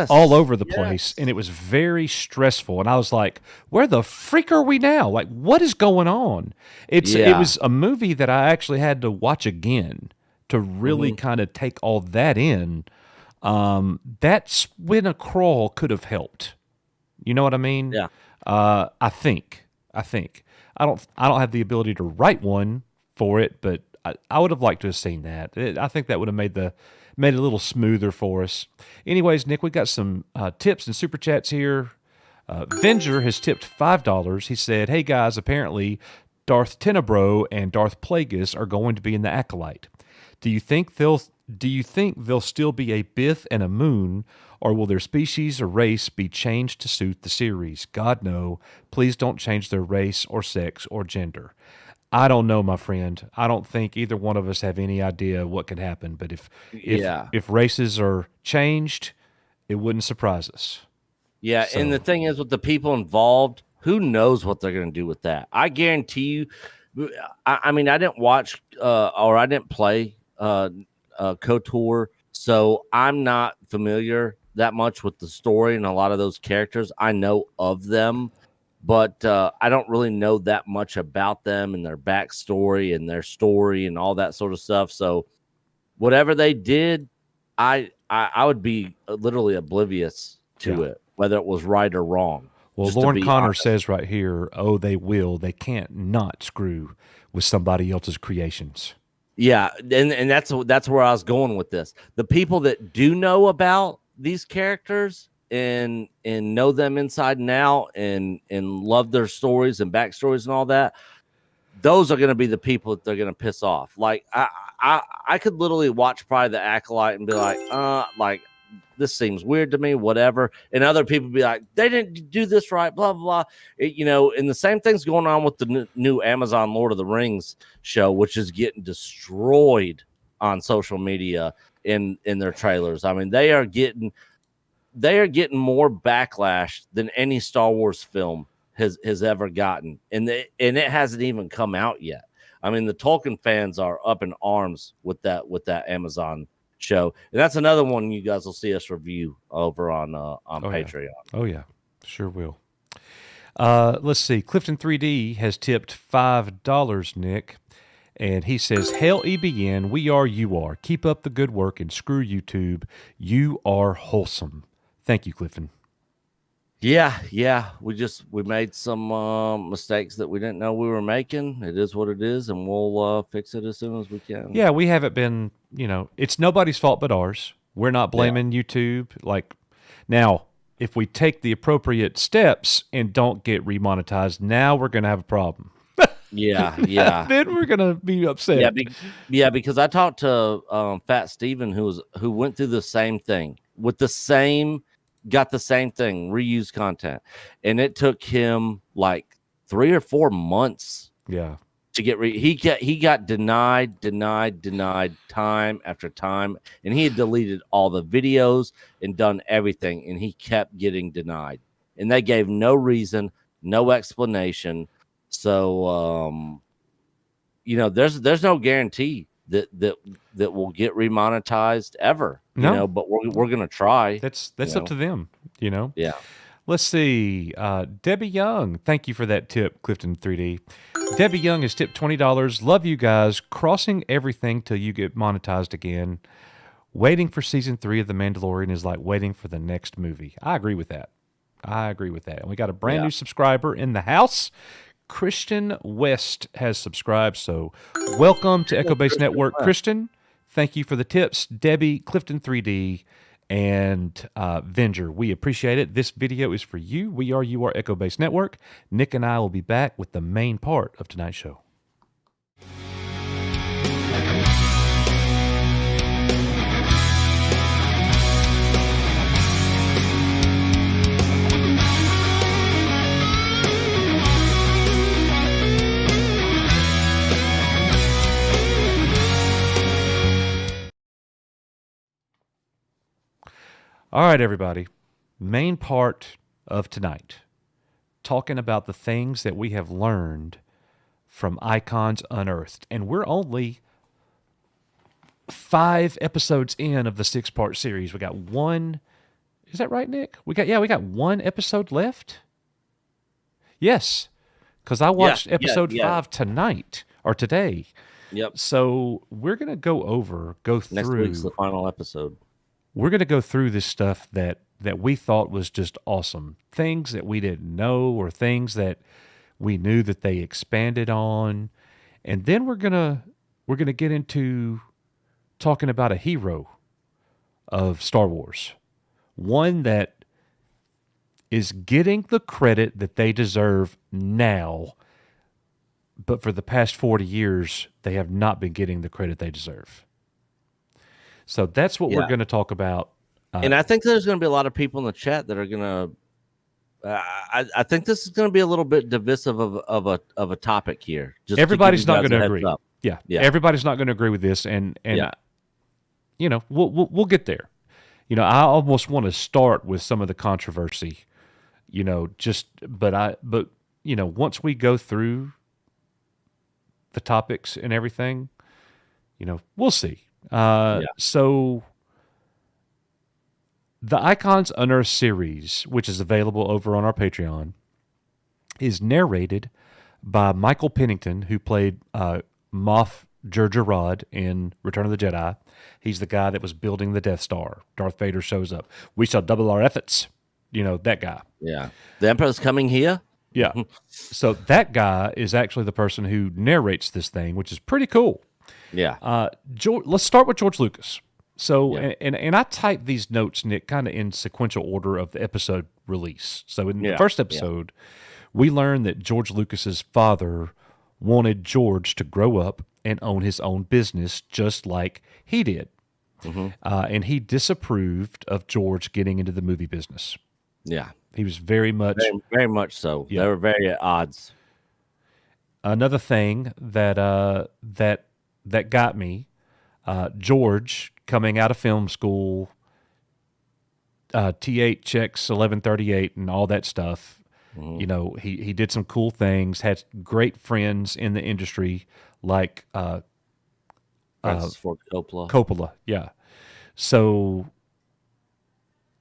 all over the place, and it was very stressful. And I was like, where the freak are we now? Like, what is going on? It was a movie that I actually had to watch again to really kind of take all that in. That's when a crawl could have helped. You know what I mean? Yeah. I think. I don't have the ability to write one for it, but I would have liked to have seen that. I think that would have made it a little smoother for us. Anyways, Nick, we got some tips and super chats here. Venger has tipped $5. He said, "Hey guys, apparently Darth Tenebro and Darth Plagueis are going to be in the Acolyte. Do you think they'll still be a Bith and a Moon, or will their species or race be changed to suit the series? God, no. Please don't change their race or sex or gender." I don't know, my friend. I don't think either one of us have any idea what could happen. But if races are changed, it wouldn't surprise us. Yeah, and the thing is, with the people involved, who knows what they're going to do with that? I guarantee you. I mean, I didn't watch or I didn't play KOTOR, so I'm not familiar that much with the story and a lot of those characters. I know of them, but I don't really know that much about them and their backstory and their story and all that sort of stuff. So whatever they did, I would be literally oblivious to it, whether it was right or wrong. Well, Lauren Connor says right here, "Oh, they will. They can't not screw with somebody else's creations." Yeah, and that's where I was going with this. The people that do know about these characters and know them inside and out and love their stories and backstories and all that, those are going to be the people that they're going to piss off. Like I could literally watch probably the Acolyte and be like this seems weird to me, whatever. And other people be like, they didn't do this right, blah blah blah. And the same thing's going on with the new Amazon Lord of the Rings show, which is getting destroyed on social media in their trailers. I mean, they are getting more backlash than any Star Wars film has ever gotten, and it hasn't even come out yet. I mean, the Tolkien fans are up in arms with that Amazon show, and that's another one you guys will see us review over on Patreon. Oh yeah, sure will. Let's see. Clifton 3D has tipped $5, Nick, and he says, "Hail EBN, we are, you are. Keep up the good work and screw YouTube. You are wholesome." Thank you, Clifton. Yeah. We made some mistakes that we didn't know we were making. It is what it is, and we'll fix it as soon as we can. Yeah, we haven't been, it's nobody's fault but ours. We're not blaming YouTube. Like, now, if we take the appropriate steps and don't get remonetized, now we're going to have a problem. Yeah. Then we're going to be upset. Yeah, because I talked to Fat Steven, who went through the same thing got the same thing, reused content, and it took him like 3 or 4 months to get he got denied time after time, and he had deleted all the videos and done everything, and he kept getting denied, and they gave no reason, no explanation. So there's no guarantee that will get remonetized ever. No. But we're gonna try. That's up to them. Yeah. Let's see. Debbie Young, thank you for that tip, Clifton 3D. Debbie Young has tipped $20. Love you guys. Crossing everything till you get monetized again. Waiting for season 3 of The Mandalorian is like waiting for the next movie. I agree with that. And we got a brand new subscriber in the house. Christian West has subscribed. So welcome to Echo Base Network, Christian. Thank you for the tips, Debbie, Clifton 3D, and Venger. We appreciate it. This video is for you. We are You Are Echo Base Network. Nick and I will be back with the main part of tonight's show. All right, everybody. Main part of tonight, talking about the things that we have learned from Icons Unearthed. And we're only 5 episodes in of the 6-part series. We got one. Is that right, Nick? We got one episode left? Yes, because I watched episode 5 tonight, or today. Yep. So we're going to go through. Next week's the final episode. We're going to go through this stuff that we thought was just awesome. Things that we didn't know, or things that we knew that they expanded on. And then we're going to get into talking about a hero of Star Wars. One that is getting the credit that they deserve now, but for the past 40 years, they have not been getting the credit they deserve. So that's what we're going to talk about. And I think there's going to be a lot of people in the chat that are going to. I think this is going to be a little bit divisive of a topic here. Just everybody's not going to agree. Yeah, everybody's not going to agree with this, and we'll get there. I almost want to start with some of the controversy. But once we go through the topics and everything, we'll see. So the Icons Unearthed series, which is available over on our Patreon, is narrated by Michael Pennington, who played Moff Jerjerrod in Return of the Jedi. He's the guy that was building the Death Star. Darth Vader shows up. We shall double our efforts. That guy. Yeah. The Emperor's coming here. Yeah. So that guy is actually the person who narrates this thing, which is pretty cool. Yeah. Let's start with George Lucas. So, and I typed these notes, Nick, kind of in sequential order of the episode release. So in the first episode, we learned that George Lucas's father wanted George to grow up and own his own business just like he did. Mm-hmm. And he disapproved of George getting into the movie business. Yeah. He was very much so. Yeah. They were very at odds. Another thing that got me, George coming out of film school, T8 checks 1138 and all that stuff. Mm-hmm. He did some cool things, had great friends in the industry like Francis Ford Coppola. Coppola, yeah. So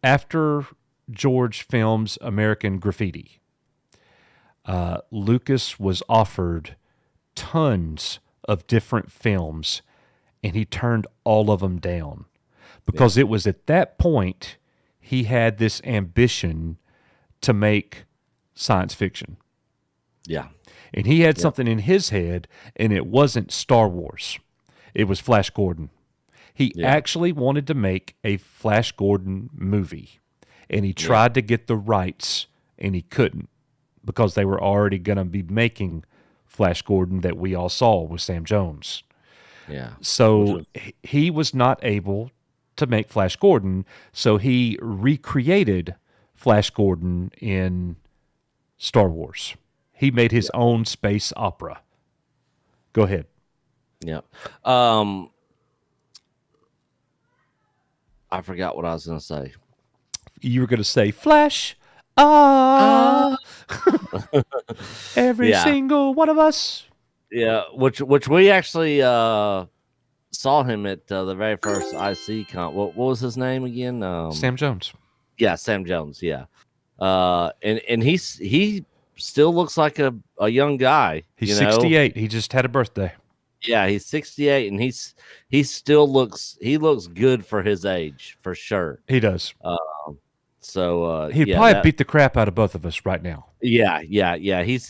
after George films American Graffiti, Lucas was offered tons of different films, and he turned all of them down because it was at that point he had this ambition to make science fiction. Yeah. And he had something in his head, and it wasn't Star Wars. It was Flash Gordon. He actually wanted to make a Flash Gordon movie, and he tried to get the rights, and he couldn't because they were already going to be making Flash Gordon that we all saw with Sam Jones. Yeah. So he was not able to make Flash Gordon, so he recreated Flash Gordon in Star Wars. He made his own space opera. Go ahead. Yeah. I forgot what I was going to say. You were going to say Flash. Every single one of us. Yeah, which we actually saw him at the very first IC con. What was his name again? Sam Jones. Yeah, Sam Jones. Yeah, and he still looks like a young guy. He's 68. He just had a birthday. Yeah, he's 68, and he still looks good for his age, for sure. He does. He'd probably beat the crap out of both of us right now. Yeah. He's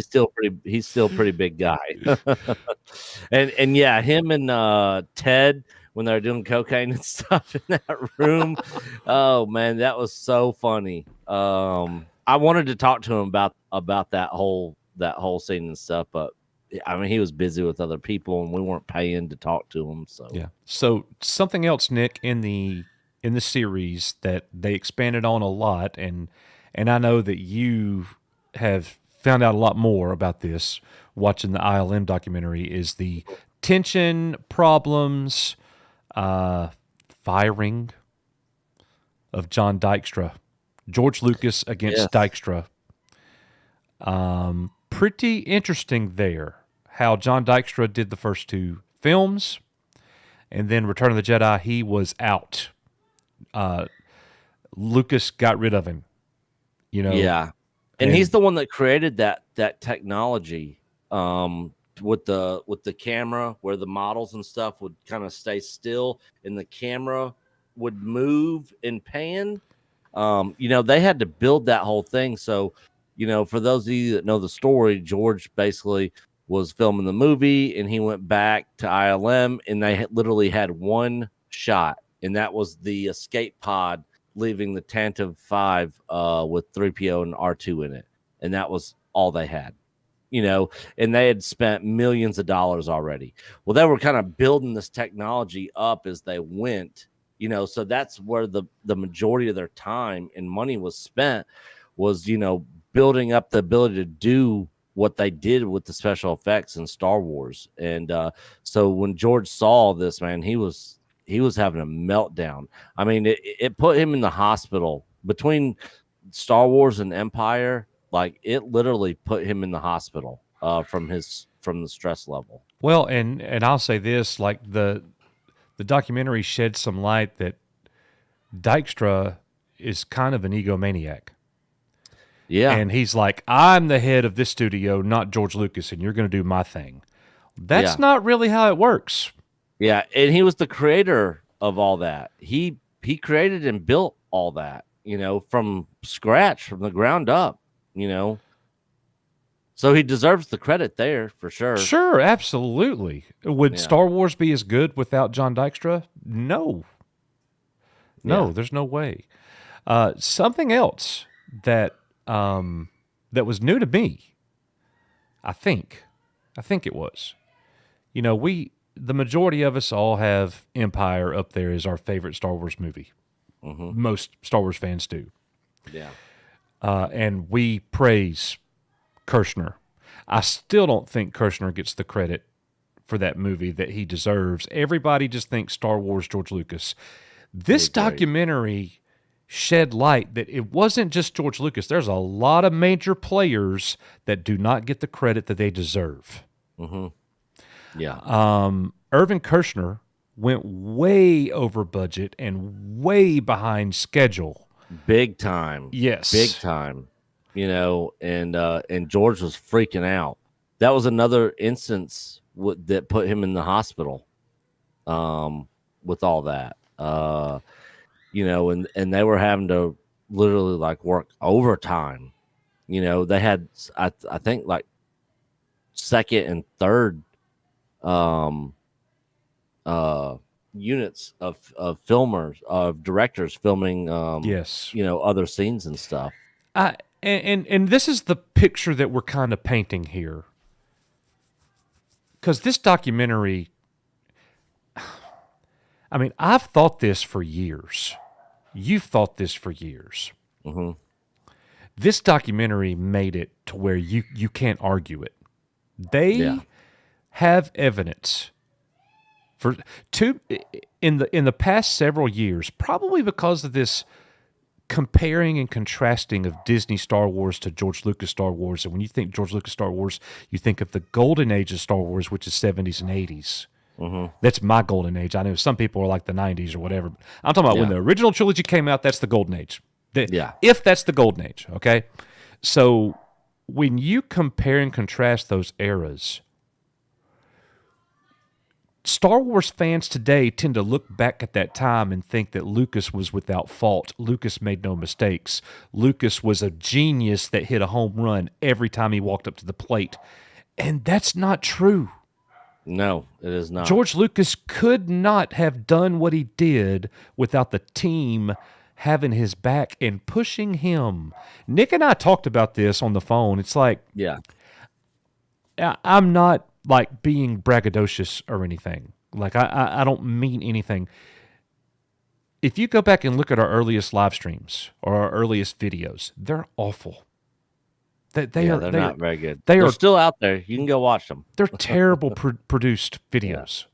still pretty big guy. and yeah, him and Ted when they're doing cocaine and stuff in that room. Oh man, that was so funny. I wanted to talk to him about that whole scene and stuff, but I mean, he was busy with other people, and we weren't paying to talk to him. So yeah. So something else, Nick, in the series that they expanded on a lot, and I know that you have found out a lot more about this watching the ILM documentary, is the tension, problems, firing of John Dykstra, George Lucas against Dykstra. Pretty interesting there, how John Dykstra did the first two films, and then Return of the Jedi, he was out. Lucas got rid of him, Yeah, and he's the one that created that technology with the camera, where the models and stuff would kind of stay still and the camera would move and pan. They had to build that whole thing. So, for those of you that know the story, George basically was filming the movie, and he went back to ILM, and they literally had one shot, and that was the escape pod leaving the Tantive 5 with 3PO and R2 in it. And that was all they had, and they had spent millions of dollars already. Well, they were kind of building this technology up as they went, so that's where the majority of their time and money was spent, was, building up the ability to do what they did with the special effects in Star Wars. And so when George saw this, man, he was having a meltdown. I mean, it put him in the hospital between Star Wars and Empire. Like, it literally put him in the hospital from the stress level. Well, and I'll say this, like the documentary shed some light that Dykstra is kind of an egomaniac. Yeah. And he's like, I'm the head of this studio, not George Lucas, and you're going to do my thing. That's not really how it works. Yeah, and he was the creator of all that. He created and built all that, from scratch, from the ground up, So he deserves the credit there for sure. Sure, absolutely. Would Star Wars be as good without John Dykstra? No. No, there's no way. Something else that was new to me, I think it was. The majority of us all have Empire up there as our favorite Star Wars movie. Mm-hmm. Most Star Wars fans do. Yeah. And we praise Kershner. I still don't think Kershner gets the credit for that movie that he deserves. Everybody just thinks Star Wars, George Lucas. This documentary shed light that it wasn't just George Lucas. There's a lot of major players that do not get the credit that they deserve. Mm-hmm. Yeah. Irvin Kershner went way over budget and way behind schedule. Big time. Yes. Big time. And George was freaking out. That was another instance that put him in the hospital with all that. And they were having to literally like work overtime. They had, I think, like second and third units of filmers, of directors filming other scenes and stuff. And this is the picture that we're kind of painting here, because this documentary, I mean, I've thought this for years. You've thought this for years. Mm-hmm. This documentary made it to where you can't argue it. They have evidence in the past several years, probably because of this comparing and contrasting of Disney Star Wars to George Lucas Star Wars. And when you think George Lucas Star Wars, you think of the golden age of Star Wars, which is 70s and 80s. Mm-hmm. That's my golden age. I know some people are like the 90s or whatever. I'm talking about when the original trilogy came out, that's the golden age. If that's the golden age, okay? So when you compare and contrast those eras, Star Wars fans today tend to look back at that time and think that Lucas was without fault. Lucas made no mistakes. Lucas was a genius that hit a home run every time he walked up to the plate. And that's not true. No, it is not. George Lucas could not have done what he did without the team having his back and pushing him. Nick and I talked about this on the phone. It's like, I'm not like being braggadocious or anything. Like I don't mean anything. If you go back and look at our earliest live streams or our earliest videos, they're awful. They're not very good. They're still out there. You can go watch them. They're terrible produced videos.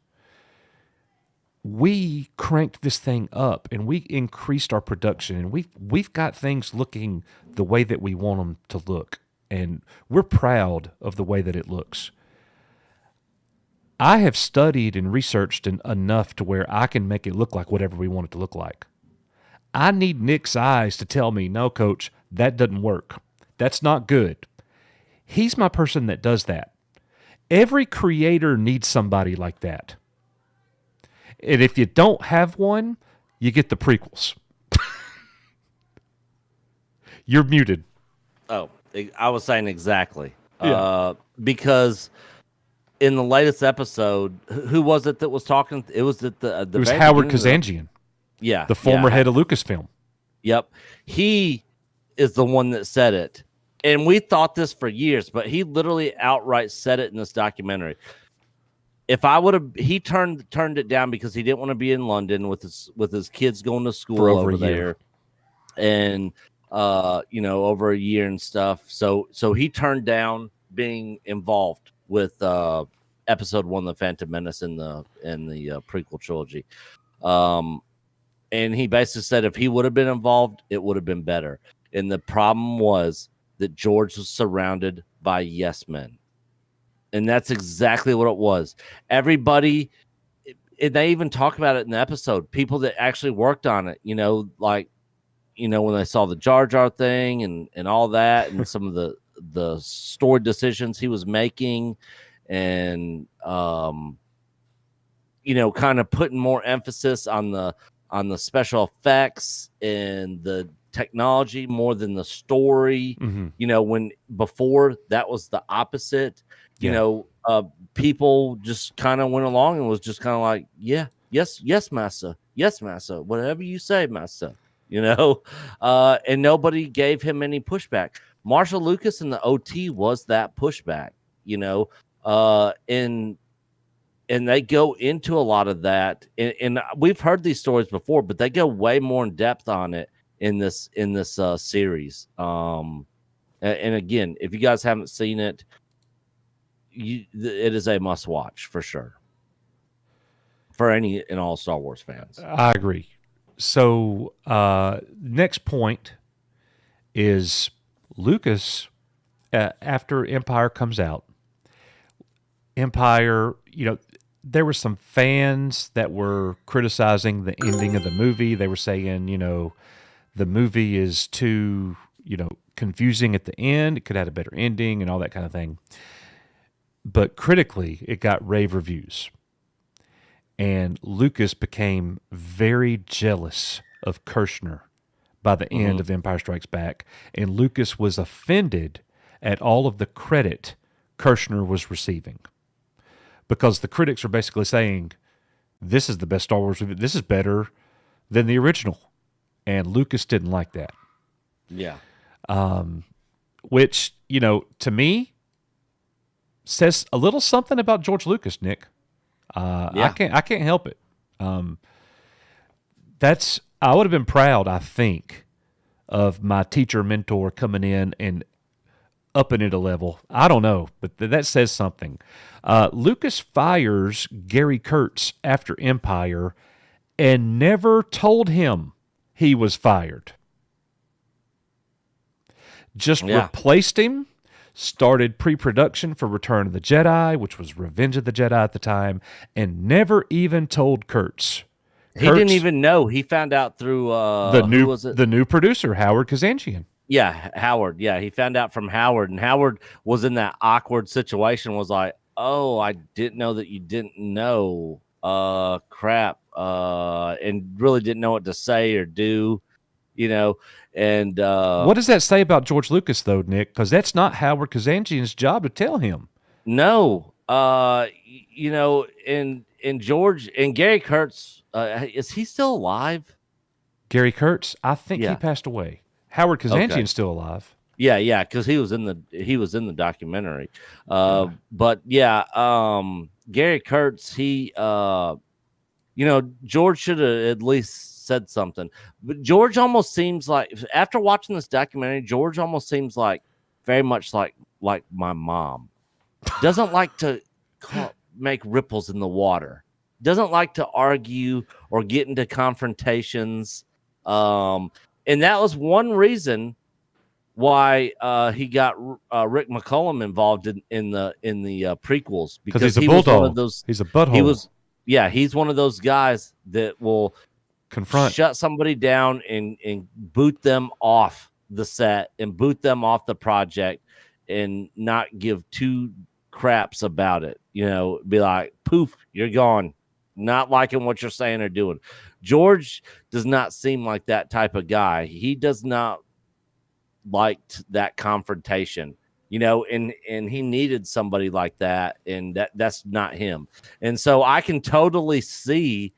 We cranked this thing up and we increased our production, and we've got things looking the way that we want them to look, and we're proud of the way that it looks. I have studied and researched enough to where I can make it look like whatever we want it to look like. I need Nick's eyes to tell me, no, coach, that doesn't work. That's not good. He's my person that does that. Every creator needs somebody like that. And if you don't have one, you get the prequels. You're muted. Oh, I was saying exactly. Because in the latest episode, who was it that was talking? It was it was Howard Kazanjian. Yeah. The former head of Lucasfilm. Yep. He is the one that said it. And we thought this for years, but he literally outright said it in this documentary. If I would have, he turned it down because he didn't want to be in London with his kids going to school over there, and over a year and stuff. So he turned down being involved with episode 1, The Phantom Menace, in the prequel trilogy. And he basically said if he would have been involved, it would have been better. And the problem was that George was surrounded by yes men. And that's exactly what it was. Everybody, and they even talk about it in the episode, people that actually worked on it, when they saw the Jar Jar thing and all that, and some of the story decisions he was making, and, kind of putting more emphasis on the special effects and the technology more than the story. When before that was the opposite. People just kind of went along and was just kind of like, yes, master, whatever you say, master. And nobody gave him any pushback. Marshall Lucas in the OT was that pushback. And they go into a lot of that, and we've heard these stories before, but they go way more in depth on it in this series. And again, if you guys haven't seen it, it is a must watch for sure for any and all Star Wars fans. I agree. So next point is Lucas, after Empire comes out, Empire, there were some fans that were criticizing the ending of the movie. They were saying, the movie is too, confusing at the end. It could have had a better ending and all that kind of thing. But critically, it got rave reviews. And Lucas became very jealous of Kirshner by the end of Empire Strikes Back. And Lucas was offended at all of the credit Kirshner was receiving. Because the critics are basically saying, this is the best Star Wars movie. This is better than the original. And Lucas didn't like that. Yeah. Which, to me, says a little something about George Lucas, Nick. I can't help it. I would have been proud, I think, of my teacher mentor coming in and upping it a level. I don't know, but that says something. Lucas fires Gary Kurtz after Empire and never told him he was fired. just replaced him, started pre-production for Return of the Jedi, which was Revenge of the Jedi at the time, and never even told Kurtz. He didn't even know. He found out through the new producer, Howard Kazanjian. Yeah, Howard. Yeah, he found out from Howard, and Howard was in that awkward situation. Was like, "Oh, I didn't know that you didn't know. Crap. And really didn't know what to say or do, you know." And what does that say about George Lucas, though, Nick? Because that's not Howard Kazanjian's job to tell him. No, you know, and George and Gary Kurtz, is he still alive? Gary Kurtz, I think he passed away. Howard Kazanjian's still alive. Yeah, because he was in the documentary. But Gary Kurtz, he George should have at least said something. But George almost seems like, after watching this documentary, George almost seems like very much like my mom. Doesn't like to make ripples in the water. Doesn't like to argue or get into confrontations. And that was one reason why he got Rick McCollum involved in the prequels, because he's a he bulldog. was one of those. He's a butthole. He's one of those guys that will shut somebody down and boot them off the set and boot them off the project and not give two craps about it. Be like, poof, you're gone. Not liking what you're saying or doing. George does not seem like that type of guy. He does not like that confrontation, and he needed somebody like that, and that's not him. And so I can totally see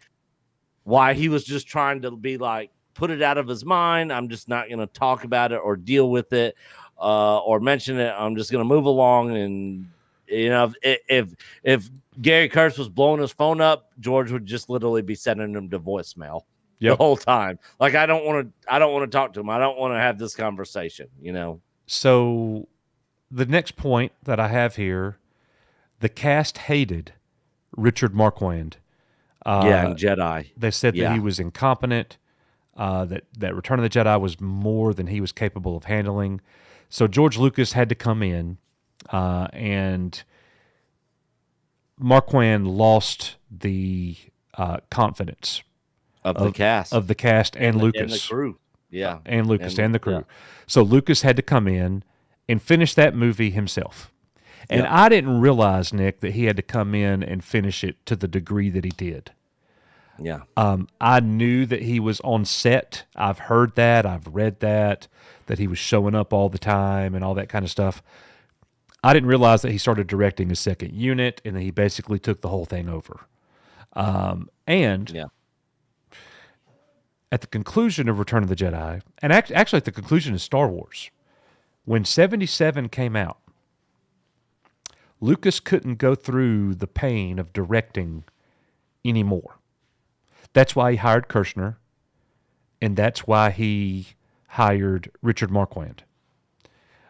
why he was just trying to be like, put it out of his mind. I'm just not going to talk about it or deal with it or mention it. I'm just going to move along. And if Gary Kurtz was blowing his phone up, George would just literally be sending him to voicemail the whole time. Like, I don't want to talk to him. I don't want to have this conversation, So the next point that I have here, the cast hated Richard Marquand. And Jedi. They said that he was incompetent, that Return of the Jedi was more than he was capable of handling. So George Lucas had to come in, and Marquand lost the confidence of the cast and Lucas and the crew, and Lucas and the crew. Yeah. So Lucas had to come in and finish that movie himself. And I didn't realize, Nick, that he had to come in and finish it to the degree that he did. Yeah. I knew that he was on set. I've heard that. I've read that he was showing up all the time and all that kind of stuff. I didn't realize that he started directing a second unit and that he basically took the whole thing over. At the conclusion of Return of the Jedi, and actually at the conclusion of Star Wars, when 77 came out, Lucas couldn't go through the pain of directing anymore. That's why he hired Kirshner, and that's why he hired Richard Marquand,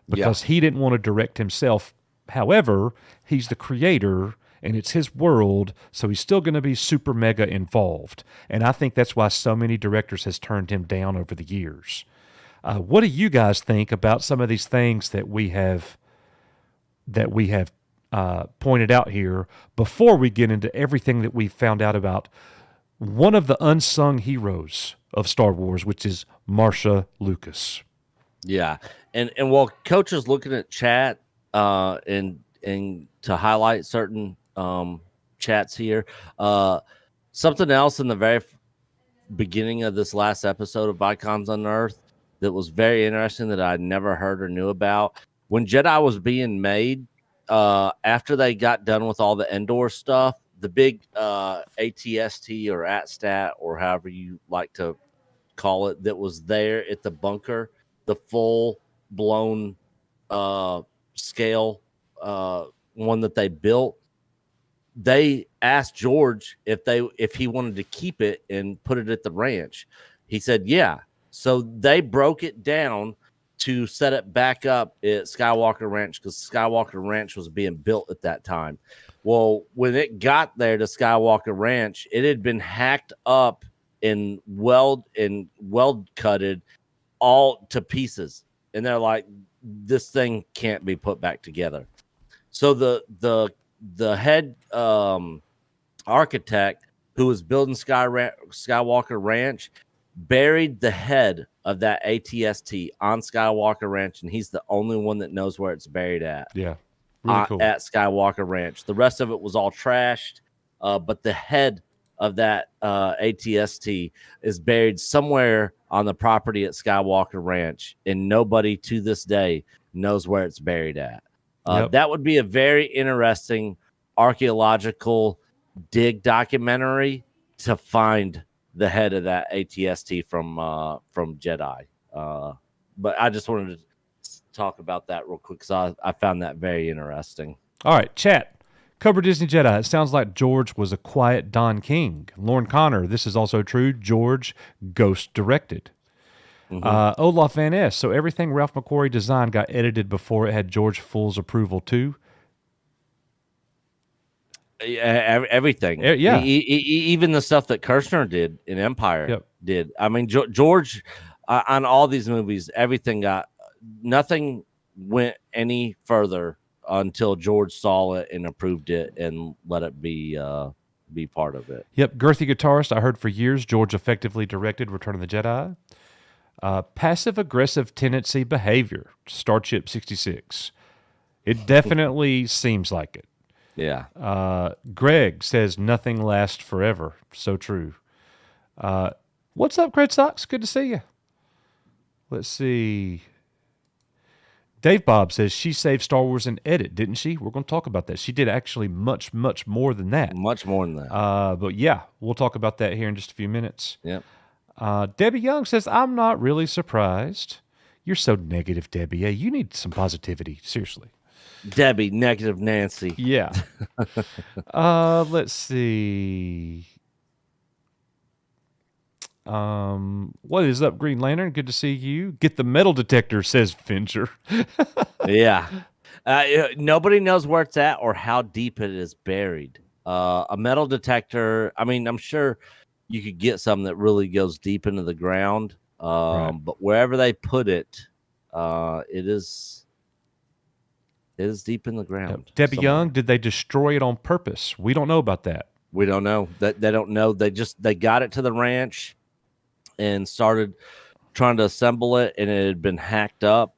because he didn't want to direct himself. However, he's the creator, and it's his world, so he's still going to be super mega involved. And I think that's why so many directors has turned him down over the years. What do you guys think about some of these things that we have pointed out here before we get into everything that we found out about one of the unsung heroes of Star Wars, which is Marsha Lucas? Yeah. And while Coach is looking at chat and to highlight certain chats here, something else in the very beginning of this last episode of Icons Unearthed that was very interesting that I'd never heard or knew about. When Jedi was being made, after they got done with all the Endor stuff, the big ATST or ATSTAT or however you like to call it, that was there at the bunker, the full blown scale one that they built, they asked George if he wanted to keep it and put it at the ranch. He said yeah. So they broke it down to set it back up at Skywalker Ranch, because Skywalker Ranch was being built at that time. Well, when it got there to Skywalker Ranch, it had been hacked up and weld cutted all to pieces. and they're like, this thing can't be put back together. So the head architect who was building Skywalker Ranch buried the head of that ATST on Skywalker Ranch, and he's the only one that knows where it's buried at. Yeah, really cool. At Skywalker Ranch. The rest of it was all trashed, but the head of that ATST is buried somewhere on the property at Skywalker Ranch, and nobody to this day knows where it's buried at. That would be a very interesting archaeological dig documentary to find the head of that ATST from Jedi. But I just wanted to talk about that real quick because I found that very interesting. All right, chat. Cover Disney Jedi. It sounds like George was a quiet Don King. Lauren Connor, this is also true. George ghost directed. Olaf Van Ness. So everything Ralph McQuarrie designed got edited before it had George Full's approval too. Everything. Yeah. Even the stuff that Kirshner did in Empire did. I mean, George on all these movies, nothing went any further until George saw it and approved it and let it be part of it. Yep. Girthy guitarist. I heard for years George effectively directed Return of the Jedi. Passive aggressive tendency behavior. Starship 66. It definitely seems like it. Yeah. Greg says nothing lasts forever. So true. What's up, Cred Sox? Good to see you. Let's see. Dave Bob says she saved Star Wars in edit, didn't she? We're going to talk about that. She did actually much, much more than that. Much more than that. But yeah, we'll talk about that here in just a few minutes. Yep. Debbie Young says, I'm not really surprised. You're so negative, Debbie. Yeah, you need some positivity. Seriously. Debbie, negative Nancy. Yeah. Let's see. What is up, Green Lantern? Good to see you. Get the metal detector, says Fincher. Yeah. Nobody knows where it's at or how deep it is buried. A metal detector, I mean, I'm sure you could get some that really goes deep into the ground. But wherever they put it, it is deep in the ground. Debbie Young, did they destroy it on purpose? We don't know about that. We don't know. They don't know. They got it to the ranch and started trying to assemble it, and it had been hacked up.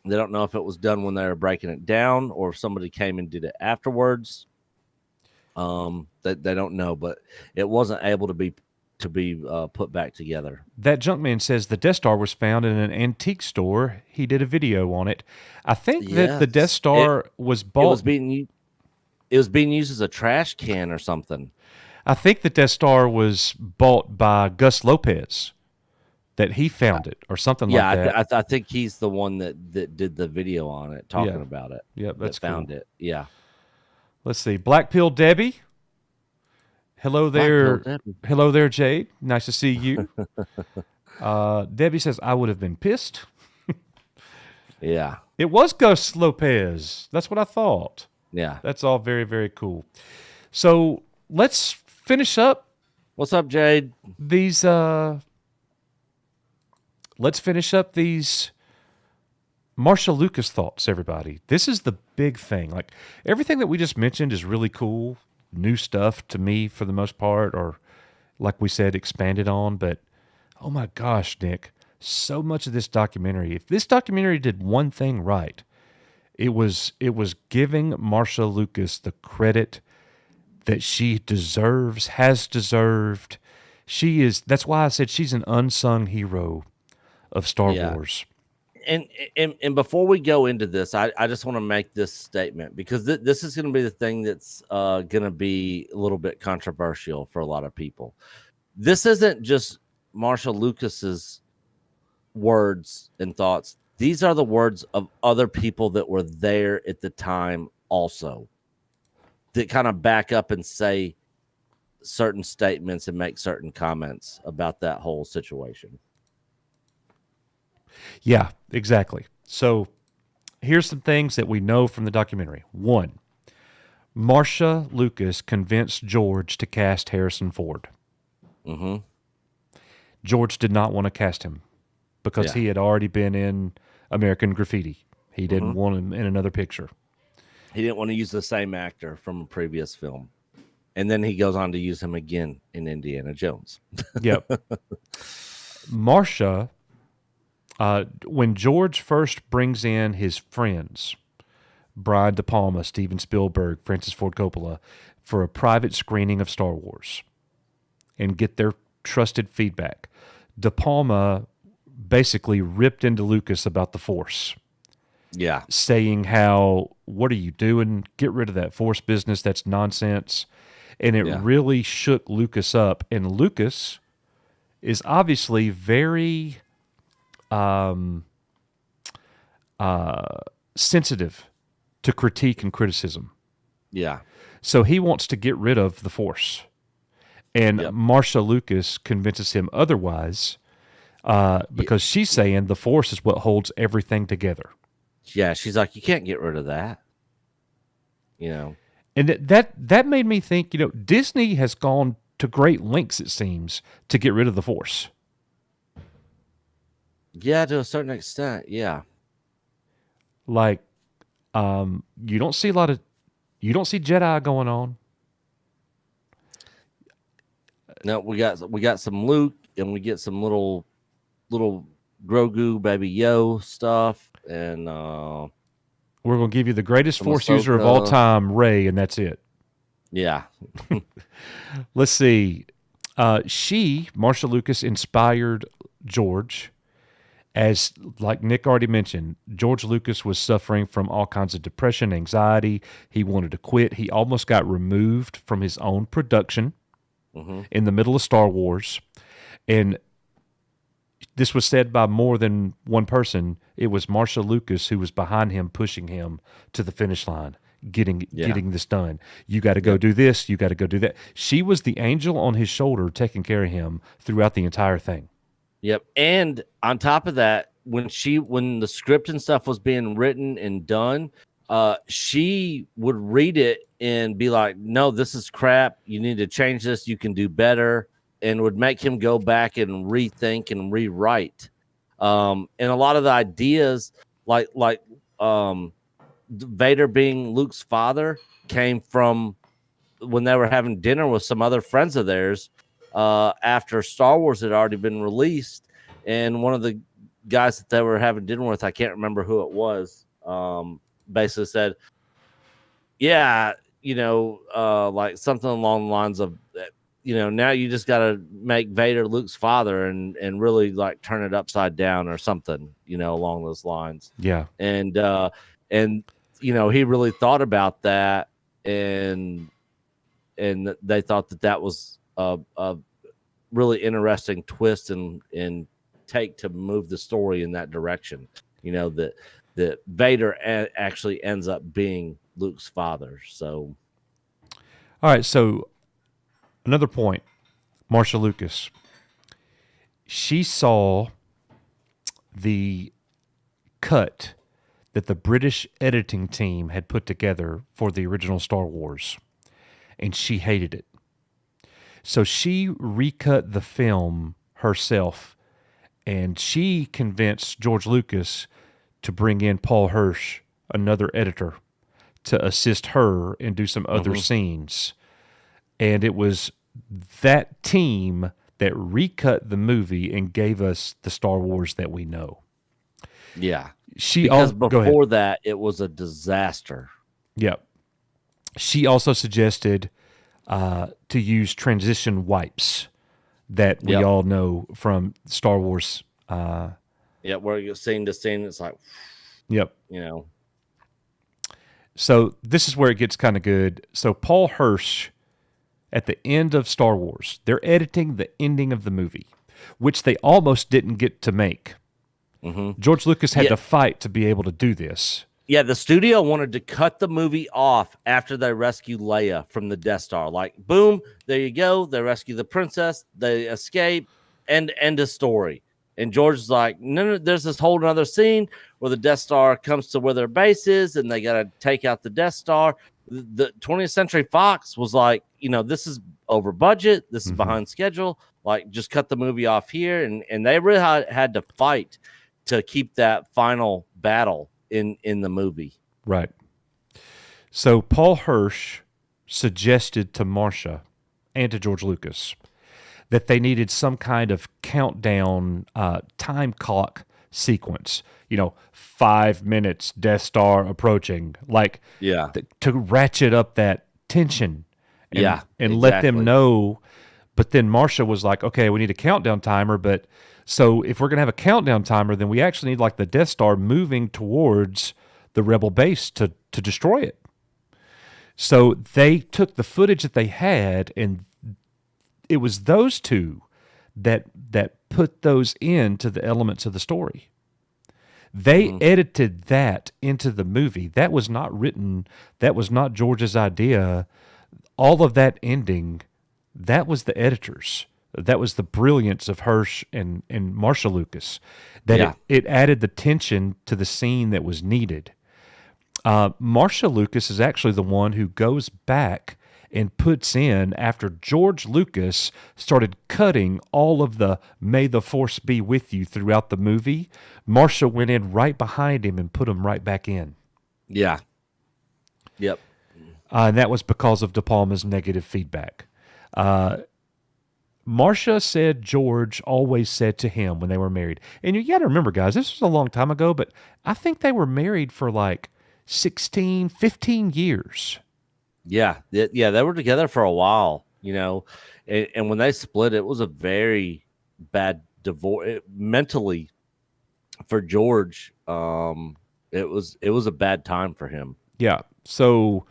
They don't know if it was done when they were breaking it down or if somebody came and did it afterwards. They don't know, but it wasn't able to be put back together. That Junkman says the Death Star was found in an antique store. He did a video on it. I think that the Death Star was bought. It was being used as a trash can or something. I think the Death Star was bought by Gus Lopez, that he found it or something like that. Yeah, I think he's the one that did the video on it, talking about it. Yeah, that's found cool. it. Yeah. Let's see. Black Pill Debbie. Hello there. Debbie. Hello there, Jade. Nice to see you. Debbie says, I would have been pissed. Yeah. It was Gus Lopez. That's what I thought. Yeah. That's all very, very cool. So let's finish up. What's up, Jade? Let's finish up these Marsha Lucas thoughts, everybody. This is the big thing. Like, everything that we just mentioned is really cool. New stuff to me for the most part, or like we said, expanded on. But, oh my gosh, Nick, so much of this documentary, if this documentary did one thing right, it was giving Marsha Lucas the credit that she deserves, has deserved. That's why I said she's an unsung hero of Star Wars. And before we go into this, I just want to make this statement, because this is going to be the thing that's going to be a little bit controversial for a lot of people. This isn't just Marsha Lucas's words and thoughts. These are the words of other people that were there at the time also, that kind of back up and say certain statements and make certain comments about that whole situation. Yeah, exactly. So here's some things that we know from the documentary. One, Marsha Lucas convinced George to cast Harrison Ford. Mm-hmm. George did not want to cast him because he had already been in American Graffiti. He didn't want him in another picture. He didn't want to use the same actor from a previous film. And then he goes on to use him again in Indiana Jones. Yep. Marcia, when George first brings in his friends, Brian De Palma, Steven Spielberg, Francis Ford Coppola, for a private screening of Star Wars and get their trusted feedback, De Palma basically ripped into Lucas about the Force. Yeah. Saying how, what are you doing? Get rid of that Force business. That's nonsense. And it really shook Lucas up. And Lucas is obviously very sensitive to critique and criticism. Yeah. So he wants to get rid of the Force. And Marcia Lucas convinces him otherwise because she's saying the Force is what holds everything together. Yeah, she's like, you can't get rid of that. And that made me think, Disney has gone to great lengths, it seems, to get rid of the Force. Yeah, to a certain extent, yeah. Like, you don't see Jedi going on. No, we got some Luke, and we get some little Grogu, Baby Yo stuff, and we're gonna give you the greatest Force user of all time, Rey, and that's it. Yeah. Let's see. Marcia Lucas, inspired George. As like Nick already mentioned, George Lucas was suffering from all kinds of depression, anxiety. He wanted to quit. He almost got removed from his own production in the middle of Star Wars. And this was said by more than one person. It was Marcia Lucas who was behind him, pushing him to the finish line, getting this done. You got to go do this. You got to go do that. She was the angel on his shoulder, taking care of him throughout the entire thing. Yep. And on top of that, when the script and stuff was being written and done, she would read it and be like, no, this is crap. You need to change this. You can do better. And would make him go back and rethink and rewrite. And a lot of the ideas, like Vader being Luke's father, came from when they were having dinner with some other friends of theirs after Star Wars had already been released. And one of the guys that they were having dinner with, I can't remember who it was, basically said, yeah, like something along the lines of, now you just got to make Vader Luke's father and really like turn it upside down or something, along those lines. Yeah. And he really thought about that, and they thought that was a really interesting twist and take to move the story in that direction. That Vader actually ends up being Luke's father. So, all right. So another point, Marcia Lucas. She saw the cut that the British editing team had put together for the original Star Wars, and she hated it. So she recut the film herself, and she convinced George Lucas to bring in Paul Hirsch, another editor, to assist her and do some other scenes. And it was that team that recut the movie and gave us the Star Wars that we know. Yeah. Because before that, it was a disaster. Yep. She also suggested to use transition wipes that we all know from Star Wars. Where you're scene to scene, it's like, yep. So this is where it gets kind of good. So Paul Hirsch, at the end of Star Wars, they're editing the ending of the movie, which they almost didn't get to make. George Lucas had to fight to be able to do this. Yeah, the studio wanted to cut the movie off after they rescue Leia from the Death Star. Like, boom, there you go. They rescue the princess. They escape. End of story. And George is like, no, there's this whole other scene where the Death Star comes to where their base is, and they got to take out the Death Star. The 20th Century Fox was like, this is over budget. This is behind schedule. Like, just cut the movie off here. And they really had to fight to keep that final battle in the movie. Right. So Paul Hirsch suggested to Marcia and to George Lucas that they needed some kind of countdown time clock sequence. 5 minutes, Death Star approaching, like to ratchet up that tension and let them know. But then Marcia was like, okay, we need a countdown timer. But so if we're going to have a countdown timer, then we actually need like the Death Star moving towards the Rebel base to destroy it. So they took the footage that they had, and it was those two that put those into the elements of the story. They edited that into the movie. That was not written. That was not George's idea. All of that ending, that was the editors. That was the brilliance of Hirsch and Marcia Lucas. That it added the tension to the scene that was needed. Marcia Lucas is actually the one who goes back and puts in, after George Lucas started cutting all of the "May the Force be with you" throughout the movie, Marcia went in right behind him and put him right back in. Yeah. Yep. And that was because of De Palma's negative feedback. Marcia said George always said to him when they were married, and you got to remember, guys, this was a long time ago, but I think they were married for like 16, 15 years. Yeah, they were together for a while, and when they split, it was a very bad divorce mentally for George. It was a bad time for him. Yeah. So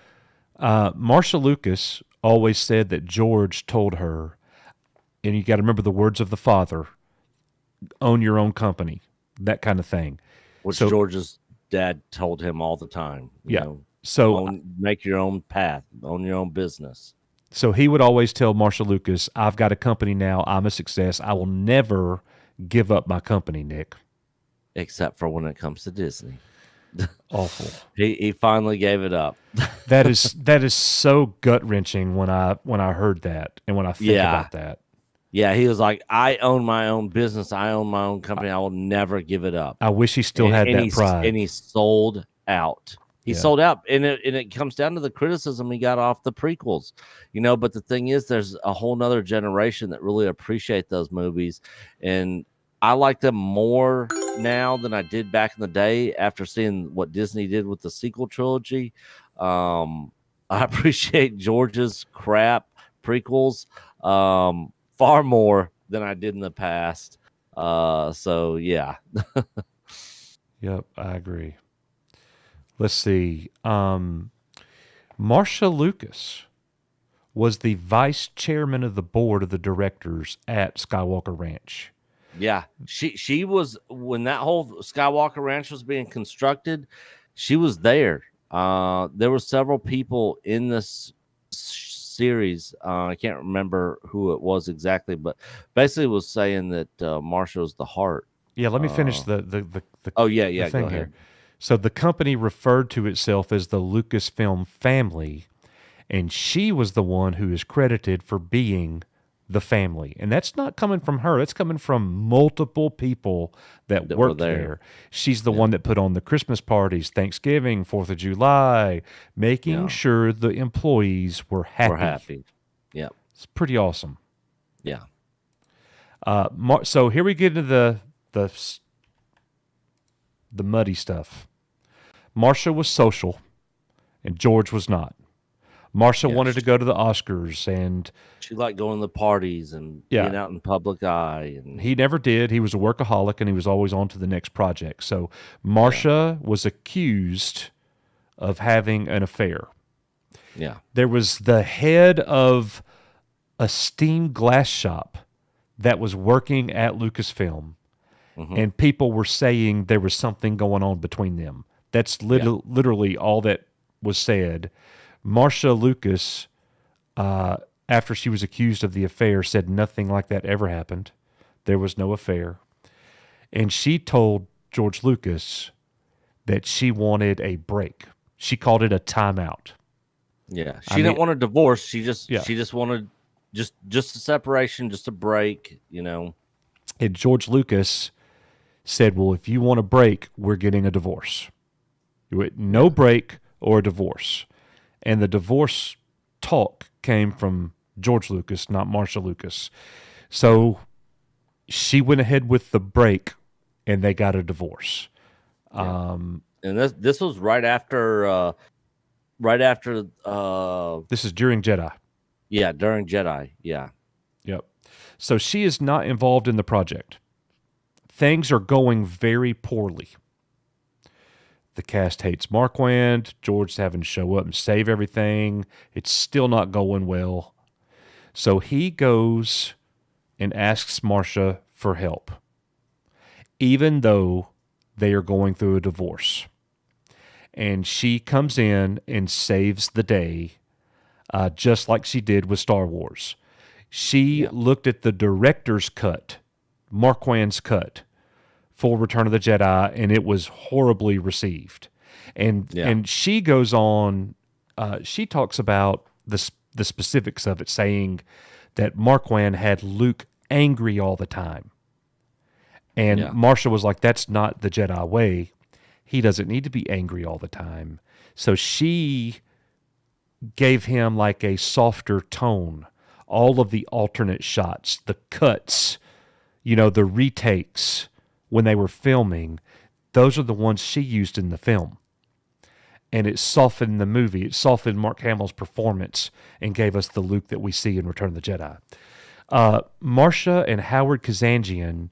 Marcia Lucas always said that George told her, and you got to remember the words of the father, own your own company, that kind of thing. Which George's dad told him all the time. You know, so make your own path, own your own business. So he would always tell Marcia Lucas, I've got a company now. I'm a success. I will never give up my company, Nick. Except for when it comes to Disney. Awful. He finally gave it up. That is so gut-wrenching when I heard that and when I think about that. Yeah, he was like, I own my own business. I own my own company. I will never give it up. I wish he still had that pride. And he sold out. He sold out. And it comes down to the criticism he got off the prequels. But the thing is, there's a whole nother generation that really appreciate those movies. And I like them more now than I did back in the day after seeing what Disney did with the sequel trilogy. I appreciate George's crap prequels far more than I did in the past. So yeah. Yep, I agree. Let's see. Marcia Lucas was the vice chairman of the board of the directors at Skywalker Ranch. Yeah, she was, when that whole Skywalker Ranch was being constructed, she was there. There were several people in this series. I can't remember who it was exactly, but basically it was saying that Marcia was the heart. Yeah, let me finish the thing go here. So the company referred to itself as the Lucasfilm family, and she was the one who is credited for being the family. And that's not coming from her. It's coming from multiple people that worked there. She's the one that put on the Christmas parties, Thanksgiving, 4th of July, making sure the employees were happy. We're happy. Yeah. It's pretty awesome. Yeah. So here we get into the muddy stuff. Marcia was social, and George was not. Marcia wanted to go to the Oscars, and she liked going to the parties and being out in public eye. And he never did. He was a workaholic, and he was always on to the next project. So Marcia was accused of having an affair. Yeah. There was the head of a steamed glass shop that was working at Lucasfilm, and people were saying there was something going on between them. That's literally all that was said. Marcia Lucas, after she was accused of the affair, said nothing like that ever happened. There was no affair. And she told George Lucas that she wanted a break. She called it a timeout. Yeah. She didn't want a divorce. She just wanted just a separation, just a break, And George Lucas said, well, if you want a break, we're getting a divorce. No break or a divorce. And the divorce talk came from George Lucas, not Marsha Lucas. So she went ahead with the break, and they got a divorce. And this was right after. This is during Jedi. Yeah, during Jedi. Yeah. Yep. So she is not involved in the project. Things are going very poorly. The cast hates Marquand. George's having to show up and save everything. It's still not going well. So he goes and asks Marsha for help, even though they are going through a divorce. And she comes in and saves the day, just like she did with Star Wars. She looked at the director's cut, Marquand's cut, for Return of the Jedi, and it was horribly received. And she goes on, she talks about the specifics of it, saying that Marquand had Luke angry all the time. And Marsha was like, that's not the Jedi way. He doesn't need to be angry all the time. So she gave him like a softer tone. All of the alternate shots, the cuts, the retakes when they were filming, those are the ones she used in the film. And it softened the movie. It softened Mark Hamill's performance and gave us the Luke that we see in Return of the Jedi. Marsha and Howard Kazanjian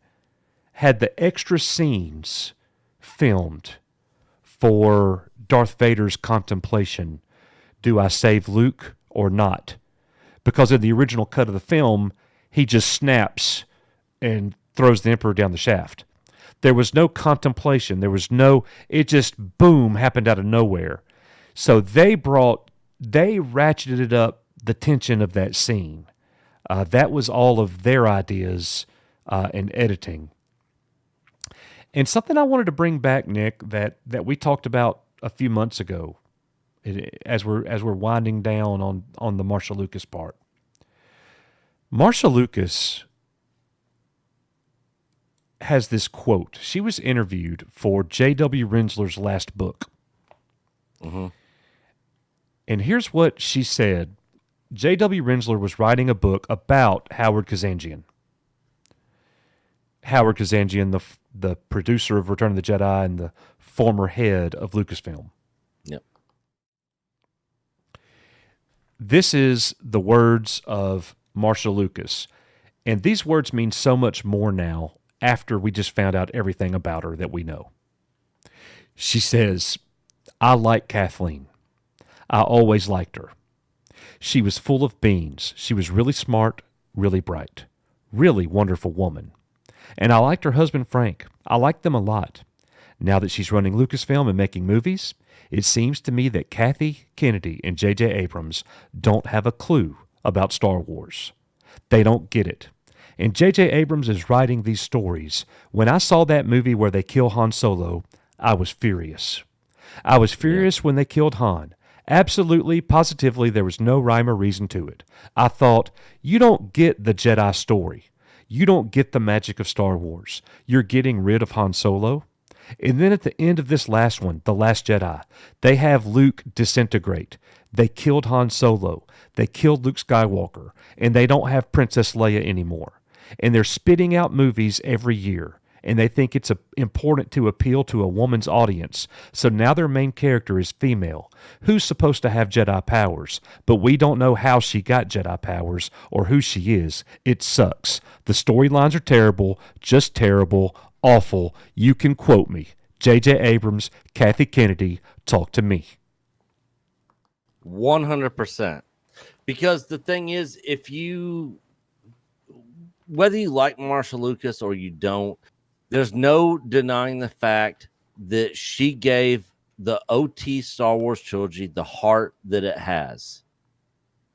had the extra scenes filmed for Darth Vader's contemplation. Do I save Luke or not? Because in the original cut of the film, he just snaps and throws the Emperor down the shaft. There was no contemplation. It just boom, happened out of nowhere. So they ratcheted up the tension of that scene. That was all of their ideas in editing. And something I wanted to bring back, Nick, that we talked about a few months ago, as we're winding down on the Marsha Lucas part. Marsha Lucas has this quote. She was interviewed for J.W. Rensler's last book. Mm-hmm. And here's what she said. J.W. Rensler was writing a book about Howard Kazanjian. Howard Kazanjian, the producer of Return of the Jedi and the former head of Lucasfilm. Yep. This is the words of Marsha Lucas. And these words mean so much more now after we just found out everything about her that we know. She says, I like Kathleen. I always liked her. She was full of beans. She was really smart, really bright, really wonderful woman. And I liked her husband, Frank. I liked them a lot. Now that she's running Lucasfilm and making movies, it seems to me that Kathy Kennedy and J.J. Abrams don't have a clue about Star Wars. They don't get it. And J.J. Abrams is writing these stories. When I saw that movie where they kill Han Solo, I was furious. I was furious when they killed Han. Absolutely, positively, there was no rhyme or reason to it. I thought, you don't get the Jedi story. You don't get the magic of Star Wars. You're getting rid of Han Solo. And then at the end of this last one, The Last Jedi, they have Luke disintegrate. They killed Han Solo. They killed Luke Skywalker. And they don't have Princess Leia anymore. And they're spitting out movies every year. And they think it's important to appeal to a woman's audience. So now their main character is female, who's supposed to have Jedi powers, but we don't know how she got Jedi powers or who she is. It sucks. The storylines are terrible, just terrible, awful. You can quote me. J.J. Abrams, Kathy Kennedy, talk to me. 100%. Because the thing is, whether you like Marsha Lucas or you don't, there's no denying the fact that she gave the OT Star Wars trilogy the heart that it has.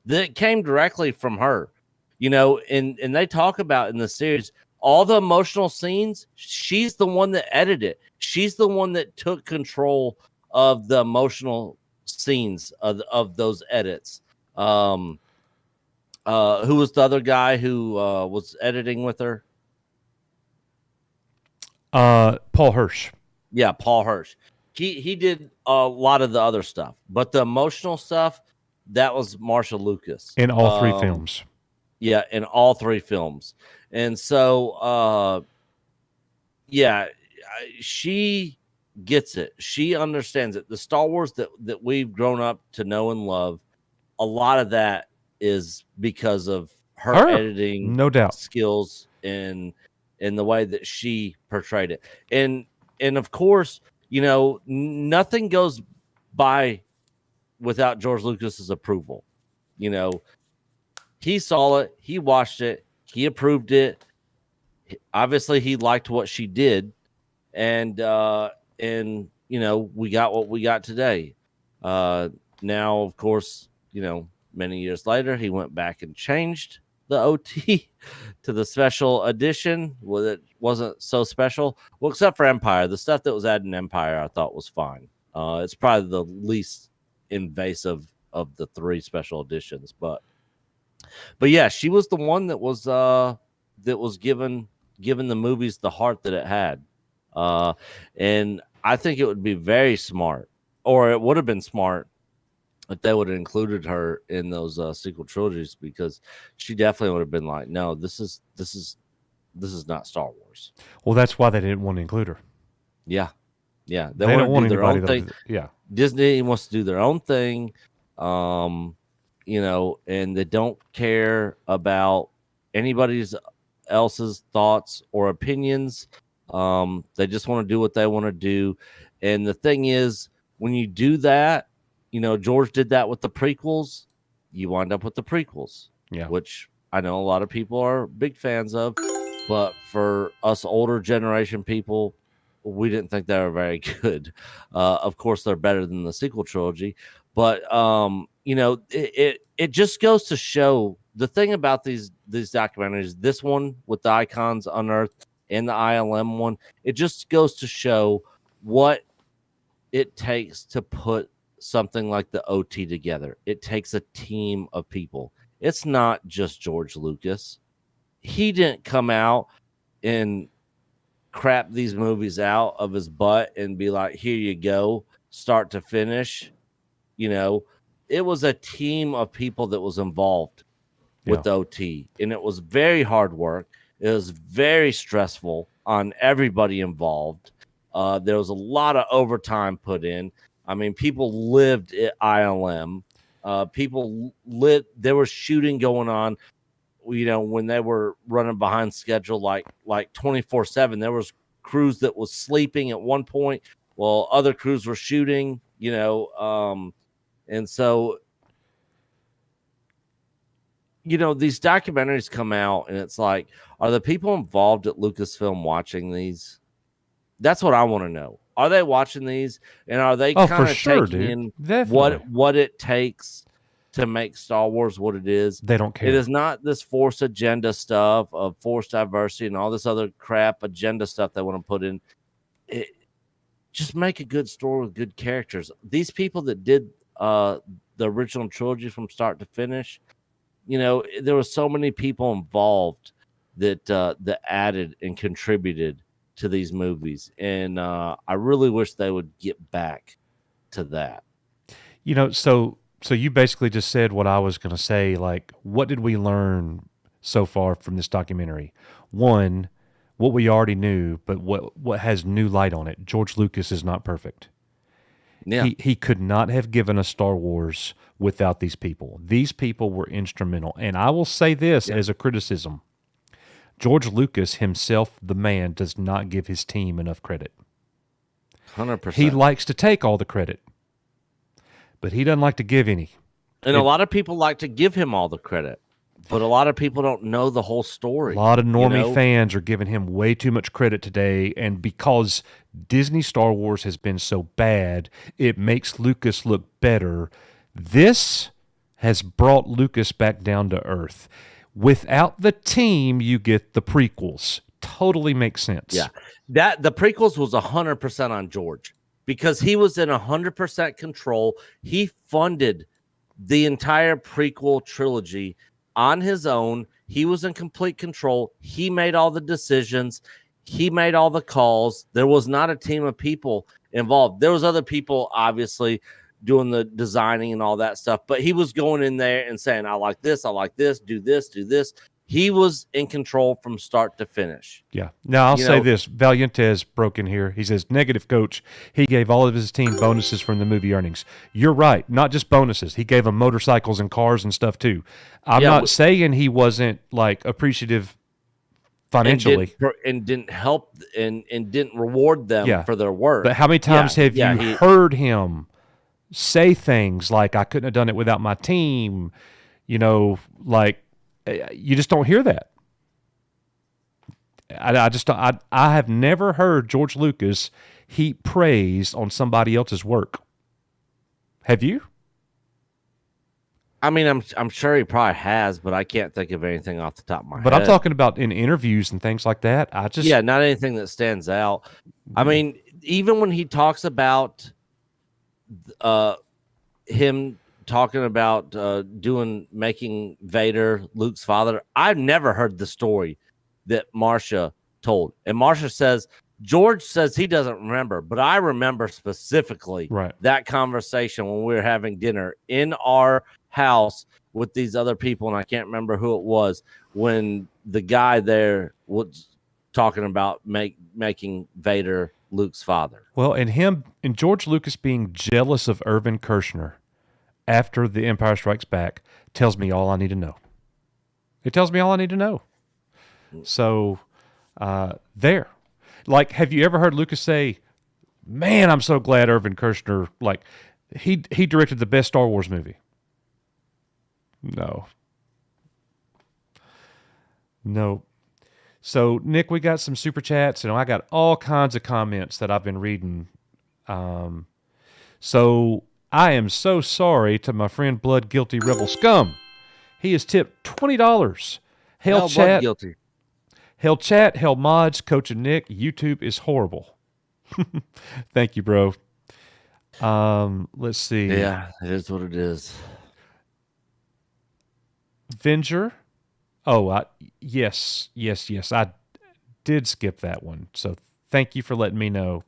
That came directly from her. And they talk about in the series, all the emotional scenes, she's the one that edited it. She's the one that took control of the emotional scenes of those edits. Who was the other guy who was editing with her? Paul Hirsch. Yeah, Paul Hirsch. He did a lot of the other stuff, but the emotional stuff, that was Marsha Lucas In all three films. Yeah, in all three films. And so yeah, she gets it. She understands it. The Star Wars that we've grown up to know and love, a lot of that is because of her editing, no doubt, skills and the way that she portrayed it. And of course, you know, nothing goes by without George Lucas's approval. You know, he saw it, he watched it, he approved it. Obviously, he liked what she did, and you know, we got what we got today. Now, of course, you know, many years later, he went back and changed the OT to the special edition. Well, it wasn't so special. Well, except for Empire, the stuff that was added in Empire, I thought was fine. It's probably the least invasive of the three special editions, but yeah, she was the one that was given the movies the heart that it had. And I think it would be very smart, or it would have been smart, if they would have included her in those sequel trilogies, because she definitely would have been like, no, this is not Star Wars. Well, that's why they didn't want to include her. Yeah. They don't want do their own anybody thing. yeah. Disney wants to do their own thing. You know, and they don't care about anybody's else's thoughts or opinions. They just want to do what they want to do. And the thing is, when you do that, you know, George did that with the prequels, you wind up with the prequels. Yeah. Which I know a lot of people are big fans of, but for us older generation people, we didn't think they were very good. Of course, they're better than the sequel trilogy, but you know, it just goes to show the thing about these documentaries. This one with the Icons Unearthed and the ILM one, it just goes to show what it takes to put something like the OT together. It takes a team of people. It's not just George Lucas. He didn't come out and crap these movies out of his butt and be like, here you go, start to finish. You know, it was a team of people that was involved with the OT, and it was very hard work. It was very stressful on everybody involved. There was a lot of overtime put in. I mean, people lived at ILM. People lived. There was shooting going on. You know, when they were running behind schedule, like 24/7. There was crews that was sleeping at one point while other crews were shooting. You know, and so, you know, these documentaries come out, and it's like, are the people involved at Lucasfilm watching these? That's what I want to know. Are they watching these, and are they kind of taking in what it takes to make Star Wars what it is? They don't care. It is not this forced agenda stuff of forced diversity and all this other crap agenda stuff they want to put in. Just make a good story with good characters. These people that did the original trilogy from start to finish, you know, there were so many people involved that added and contributed to these movies, and I really wish they would get back to that. You know, so you basically just said what I was going to say. Like, what did we learn so far from this documentary? One, what we already knew, but what has new light on it. George Lucas is not perfect. Yeah. He could not have given us Star Wars without these people. These people were instrumental. And I will say this as a criticism. George Lucas himself, the man, does not give his team enough credit. 100%. He likes to take all the credit, but he doesn't like to give any. And a lot of people like to give him all the credit, but a lot of people don't know the whole story. A lot of normie fans are giving him way too much credit today, and because Disney Star Wars has been so bad, it makes Lucas look better. This has brought Lucas back down to earth. Without the team, you get the prequels. Totally makes sense. Yeah, that the prequels was 100% on George because he was in 100% control. He funded the entire prequel trilogy on his own. He was in complete control. He made all the decisions. He made all the calls. There was not a team of people involved. There was other people, obviously, doing the designing and all that stuff, but he was going in there and saying, I like this, do this. He was in control from start to finish. Yeah. Now, I'll say this. Valientes broke in here. He says, negative coach. He gave all of his team bonuses from the movie earnings. You're right. Not just bonuses. He gave them motorcycles and cars and stuff, too. I'm not saying he wasn't, like, appreciative financially. And didn't help and didn't reward them for their work. But how many times have you heard him say things like, I couldn't have done it without my team? You know, like, you just don't hear that. I have never heard George Lucas heap praise on somebody else's work. Have you? I mean, I'm sure he probably has, but I can't think of anything off the top of my head. But I'm talking about in interviews and things like that. Not anything that stands out. I mean, even when he talks about him talking about making Vader Luke's father, I've never heard the story that Marcia told. And Marcia says, George says he doesn't remember, but I remember specifically that conversation when we were having dinner in our house with these other people, and I can't remember who it was, when the guy there was talking about making Vader Luke's father. Well, and George Lucas being jealous of Irvin Kershner after The Empire Strikes Back tells me all I need to know. It tells me all I need to know. So, there. Like, have you ever heard Lucas say, man, I'm so glad Irvin Kershner, like, he directed the best Star Wars movie? No. So, Nick, we got some super chats, and I got all kinds of comments that I've been reading. So, I am so sorry to my friend Blood Guilty Rebel Scum. He has tipped $20. Hell chat. Blood Guilty. Hell chat, hell mods, Coach and Nick. YouTube is horrible. Thank you, bro. Let's see. Yeah, it is what it is. Venger. Oh, yes. I did skip that one. So thank you for letting me know.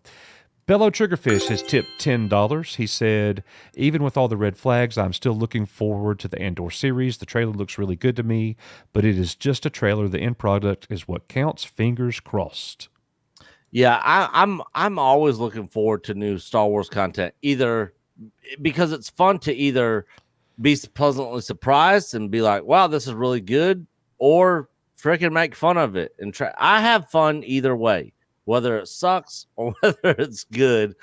Bellow Triggerfish has tipped $10. He said, even with all the red flags, I'm still looking forward to the Andor series. The trailer looks really good to me, but it is just a trailer. The end product is what counts. Fingers crossed. Yeah, I'm always looking forward to new Star Wars content, either because it's fun to either be pleasantly surprised and be like, wow, this is really good, or freaking make fun of it. And I have fun either way. Whether it sucks or whether it's good,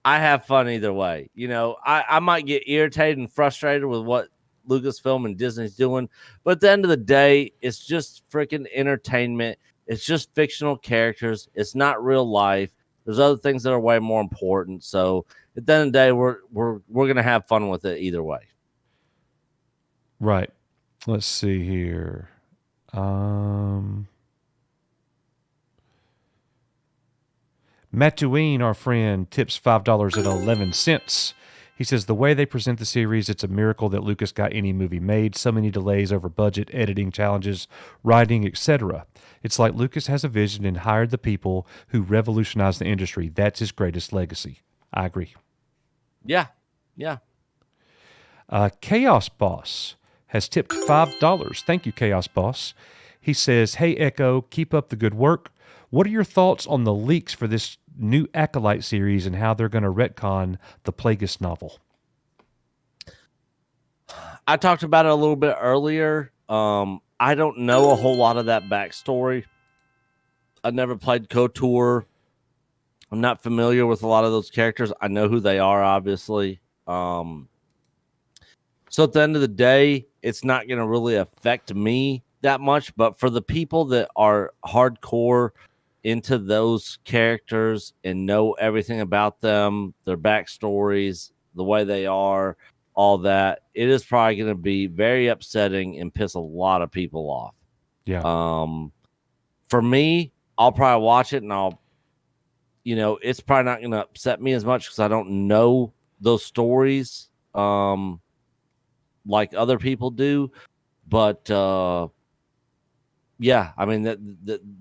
I have fun either way. You know, I might get irritated and frustrated with what Lucasfilm and Disney's doing, but at the end of the day, it's just freaking entertainment. It's just fictional characters. It's not real life. There's other things that are way more important. So at the end of the day, we're gonna have fun with it either way. Right. Let's see here. Mattuine, our friend, tips $5.11. He says, the way they present the series, it's a miracle that Lucas got any movie made. So many delays over budget, editing challenges, writing, etc. It's like Lucas has a vision and hired the people who revolutionized the industry. That's his greatest legacy. I agree. Yeah. Chaos Boss has tipped $5. Thank you, Chaos Boss. He says, hey, Echo, keep up the good work. What are your thoughts on the leaks for this new Acolyte series and how they're going to retcon the Plagueis novel? I talked about it a little bit earlier. I don't know a whole lot of that backstory. I never played KOTOR. I'm not familiar with a lot of those characters. I know who they are, obviously. So at the end of the day, it's not going to really affect me that much. But for the people that are hardcore into those characters and know everything about them, their backstories, the way they are, all that, it is probably going to be very upsetting and piss a lot of people off. Yeah. For me, I'll probably watch it and it's probably not going to upset me as much because I don't know those stories like other people do. But yeah, I mean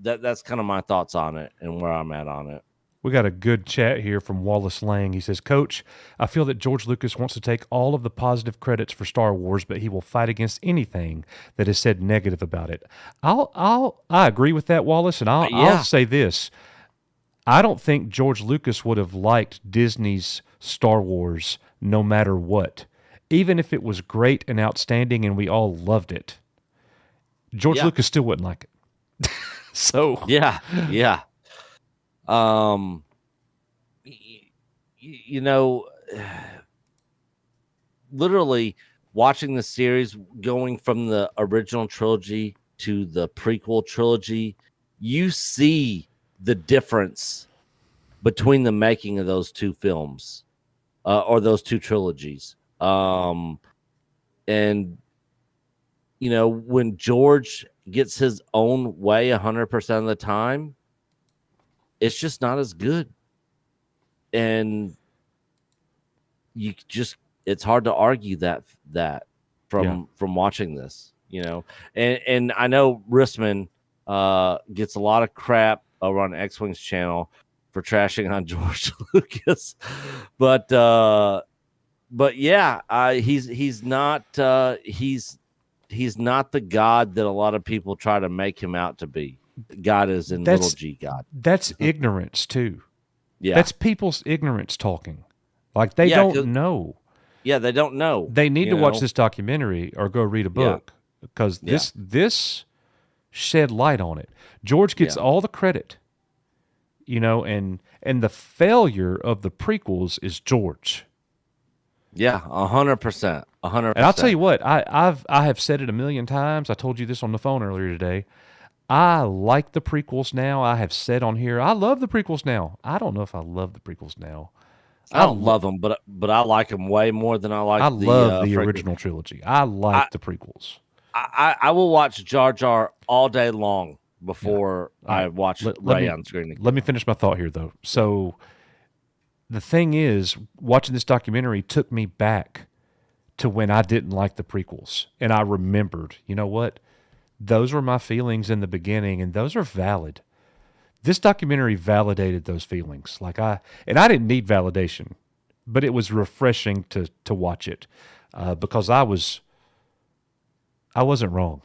that's kind of my thoughts on it and where I'm at on it. We got a good chat here from Wallace Lang. He says, Coach, I feel that George Lucas wants to take all of the positive credits for Star Wars, but he will fight against anything that is said negative about it. I agree with that, Wallace, and I'll say this. I don't think George Lucas would have liked Disney's Star Wars no matter what. Even if it was great and outstanding and we all loved it, George Lucas still wouldn't like it. So yeah. You know, literally watching the series going from the original trilogy to the prequel trilogy, you see the difference between the making of those two films or those two trilogies. And, you know, when George gets his own way 100% of the time, it's just not as good. And it's hard to argue that from watching this, you know. And I know Rissman gets a lot of crap over on X-Wing's channel for trashing on George Lucas, but yeah, he's not the God that a lot of people try to make him out to be. God is in little g God. That's ignorance too. Yeah, that's people's ignorance talking. Like they don't know. Yeah, they don't know. They need to watch this documentary or go read a book because this shed light on it. George gets all the credit, you know, and the failure of the prequels is George. Yeah, 100%, 100%. And I'll tell you what, I have said it a million times. I told you this on the phone earlier today. I like the prequels now. I have said on here, I love the prequels now. I don't know if I love the prequels now. I don't love them, but I like them way more than I like. I love the original trilogy. I like the prequels. I will watch Jar Jar all day long before I watch Rey on screen again. Let me finish my thought here, though. So the thing is, watching this documentary took me back to when I didn't like the prequels, and I remembered, you know what? Those were my feelings in the beginning, and those are valid. This documentary validated those feelings. I didn't need validation, but it was refreshing to watch it because I wasn't wrong.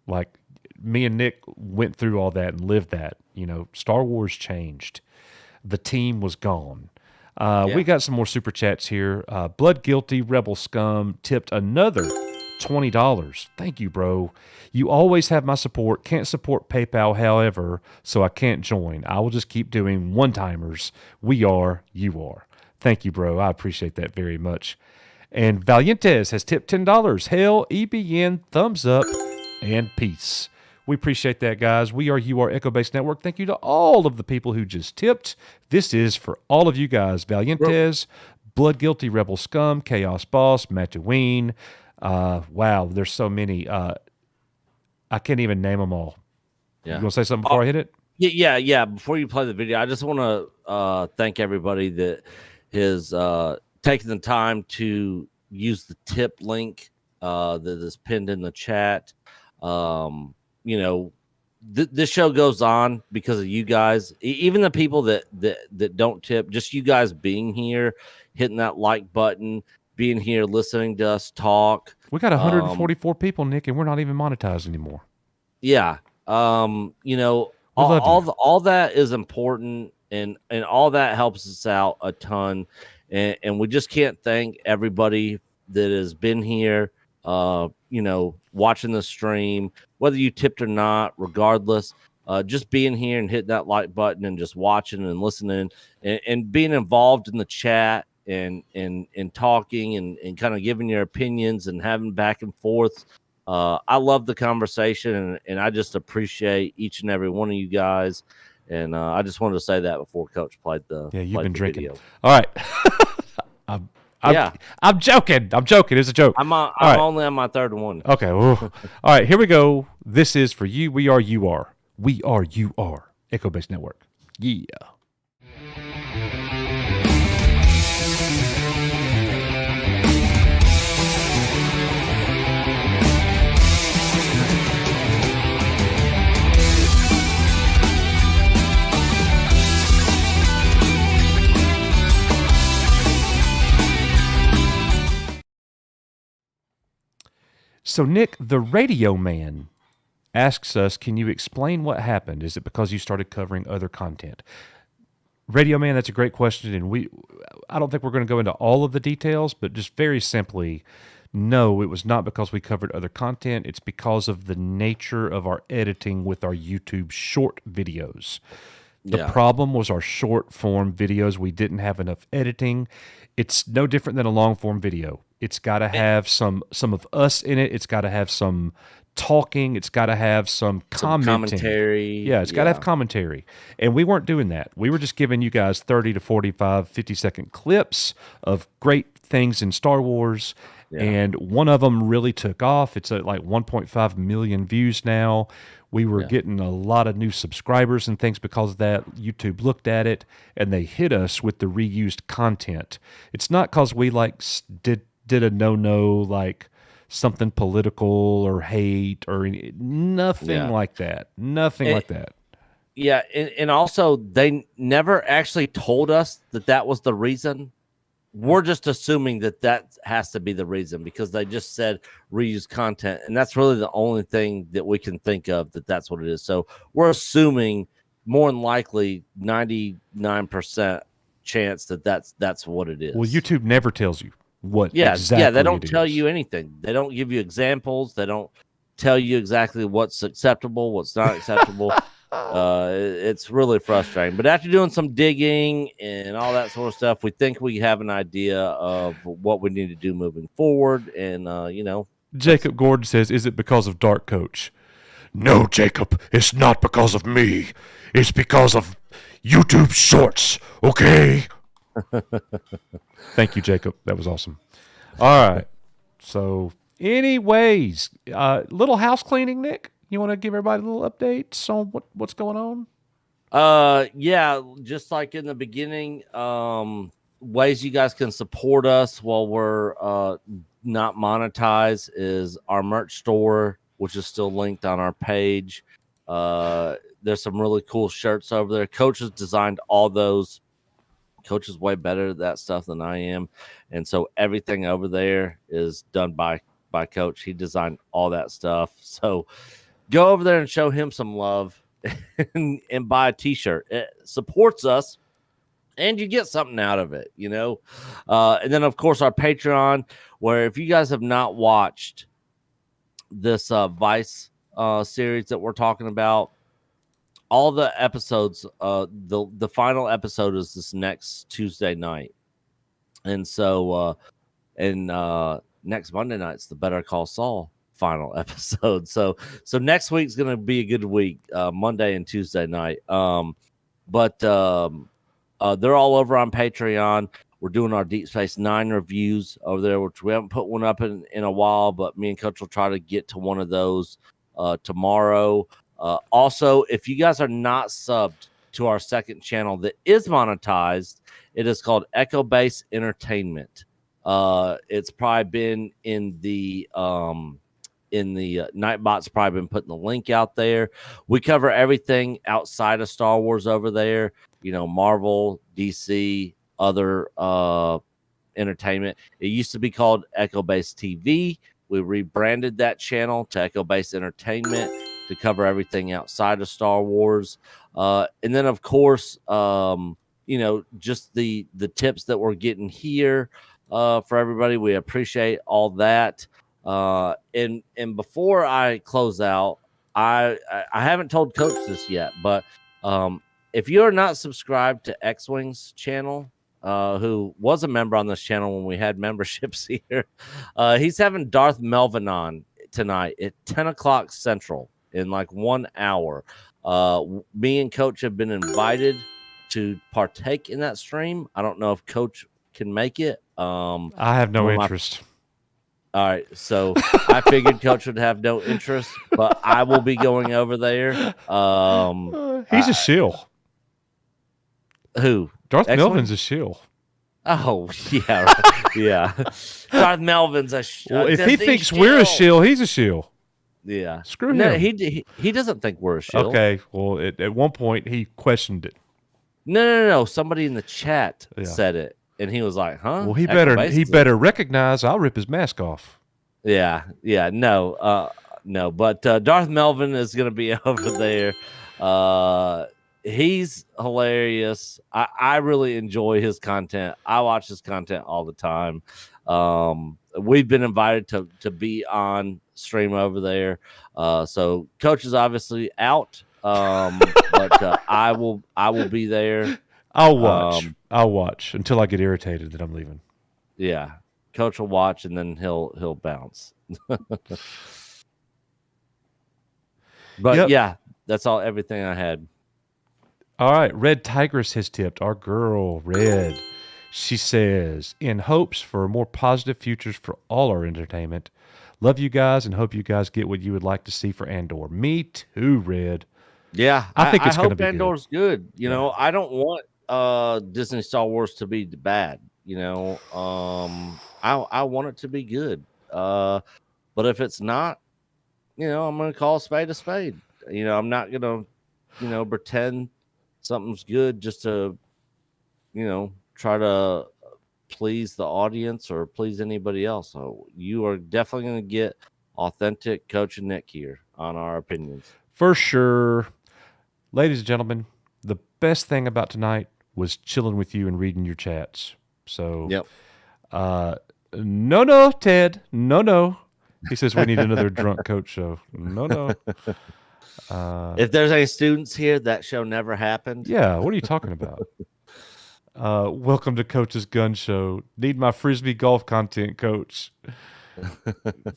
Like me and Nick went through all that and lived that. You know, Star Wars changed. The team was gone. We got some more super chats here. Blood Guilty Rebel Scum tipped another $20. Thank you, bro. You always have my support. Can't support PayPal, however, so I can't join. I will just keep doing one-timers. We are, you are. Thank you, bro. I appreciate that very much. And Valientes has tipped $10. Hell, EBN, thumbs up, and peace. We appreciate that, guys. We are You Are Echo Base Network. Thank you to all of the people who just tipped. This is for all of you guys. Valientes, Blood Guilty Rebel Scum, Chaos Boss, Matcheween. Wow, there's so many. I can't even name them all. Yeah. You want to say something before I hit it? Yeah. Before you play the video, I just want to thank everybody that has taken the time to use the tip link that is pinned in the chat. You know, this show goes on because of you guys. Even the people that don't tip, just you guys being here, hitting that like button, being here, listening to us talk. We got 144 people, Nick, and we're not even monetized anymore. Yeah. You know, all that is important, and all that helps us out a ton. And we just can't thank everybody that has been here, you know, watching the stream, whether you tipped or not, regardless, just being here and hitting that like button and just watching and listening and being involved in the chat and talking and kind of giving your opinions and having back and forth. I love the conversation, and I just appreciate each and every one of you guys. And I just wanted to say that before Coach played the you've been drinking. video. All right. I'm joking. It's a joke. I'm only on my third one. Okay. All right, here we go. This is for you. We are you are. We are you are. Echo Base Network. Yeah. So, Nick, the radio man, asks us, can you explain what happened? Is it because you started covering other content? Radio man, that's a great question, and I don't think we're going to go into all of the details, but just very simply, no, it was not because we covered other content. It's because of the nature of our editing with our YouTube short videos. The problem was our short form videos. We didn't have enough editing. It's no different than a long form video. It's got to have some of us in it. It's got to have some talking. It's got to have some commenting. Commentary. Yeah, it's got to have commentary. And we weren't doing that. We were just giving you guys 30 to 45, 50-second clips of great things in Star Wars. Yeah. And one of them really took off. It's at like 1.5 million views now. We were getting a lot of new subscribers and things because of that. YouTube looked at it and they hit us with the reused content. It's not because we like did a no like something political or hate or nothing like that. Nothing like that. Yeah, and also they never actually told us that was the reason. We're just assuming that has to be the reason because they just said reuse content, and that's really the only thing that we can think of that's what it is. So we're assuming more than likely 99% chance that's what it is. Well, YouTube never tells you what exactly. Yeah, they don't tell you anything. They don't give you examples. They don't tell you exactly what's acceptable, what's not acceptable. It's really frustrating. But after doing some digging and all that sort of stuff, we think we have an idea of what we need to do moving forward. And Jacob Gordon says, "Is it because of Dark Coach?" No, Jacob, it's not because of me. It's because of YouTube Shorts. Okay. Thank you, Jacob. That was awesome. All right. So, anyways, little house cleaning, Nick. You want to give everybody a little updates on what's going on? Yeah, just like in the beginning, ways you guys can support us while we're not monetized is our merch store, which is still linked on our page. There's some really cool shirts over there. Coach has designed all those. Coach is way better at that stuff than I am, and so everything over there is done by Coach. He designed all that stuff. So go over there and show him some love and buy a t-shirt. It supports us and you get something out of it, and then of course our Patreon, where if you guys have not watched this Vice series that we're talking about, all the episodes, the final episode is this next Tuesday night, and so next Monday night's the Better Call Saul final episode. So next week's gonna be a good week, Monday and Tuesday night. But they're all over on Patreon. We're doing our Deep Space Nine reviews over there, which we haven't put one up in a while, but me and Coach will try to get to one of those tomorrow. Also, if you guys are not subbed to our second channel that is monetized, it is called Echo Base Entertainment. It's probably been in the Nightbot's probably been putting the link out there. We cover everything outside of Star Wars over there, Marvel, DC, other entertainment. It used to be called Echo Base TV. We rebranded that channel to Echo Base Entertainment to cover everything outside of Star Wars. And then of course, just the tips that we're getting here for everybody. We appreciate all that. And before I close out, I haven't told Coach this yet, but if you're not subscribed to X-Wing's channel, who was a member on this channel when we had memberships here, he's having Darth Melvin on tonight at 10 o'clock Central in like 1 hour. Me and Coach have been invited to partake in that stream. I don't know if Coach can make it. I have no interest. All right, so I figured Coach would have no interest, but I will be going over there. He's a shill. Who? Darth Melvin's a shill. Oh, yeah. Right. Yeah. Darth Melvin's a shill. Well, if he thinks we're a shill, he's a shill. Yeah. Screw him. No, he doesn't think we're a shill. Okay, well, at one point, he questioned it. No. Somebody in the chat said it. And he was like, huh? Well, he better recognize I'll rip his mask off. Yeah, no, but Darth Melvin is going to be over there. He's hilarious. I really enjoy his content. I watch his content all the time. We've been invited to be on stream over there. So Coach is obviously out. But I will be there. I'll watch until I get irritated that I'm leaving. Yeah. Coach will watch and then he'll bounce. But yeah, that's everything I had. All right, Red Tigress has tipped. Our girl, Red. She says, in hopes for more positive futures for all our entertainment, love you guys and hope you guys get what you would like to see for Andor. Me too, Red. Yeah, I think it's going to be Andor's good. You know, I don't want Disney Star Wars to be bad. You know, I want it to be good. But if it's not, you know, I'm going to call a spade a spade. You know, I'm not going to, you know, pretend something's good just to, you know, try to please the audience or please anybody else. So you are definitely going to get authentic Coach and Nick here on our opinions. For sure. Ladies and gentlemen, the best thing about tonight was chilling with you and reading your chats. So, no, Ted. No. He says we need another drunk coach show. No. If there's any students here, that show never happened. Yeah, what are you talking about? Welcome to Coach's Gun Show. Need my Frisbee golf content, Coach.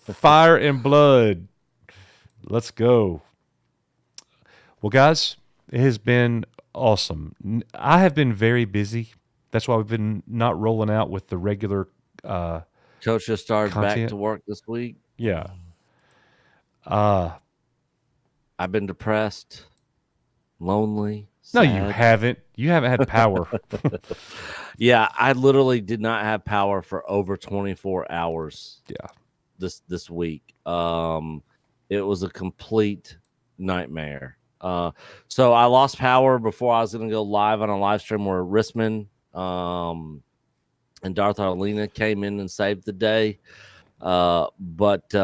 Fire and blood. Let's go. Well, guys, it has been awesome. I have been very busy. That's why we've been not rolling out with the regular Coach just started content. Back to work this week. Yeah. I've been depressed, lonely. No, sad. you haven't. You haven't had power. Yeah, I literally did not have power for over 24 hours. Yeah. This week. It was a complete nightmare. So I lost power before I was going to go live on a live stream where Risman and Darth Arlena came in and saved the day. But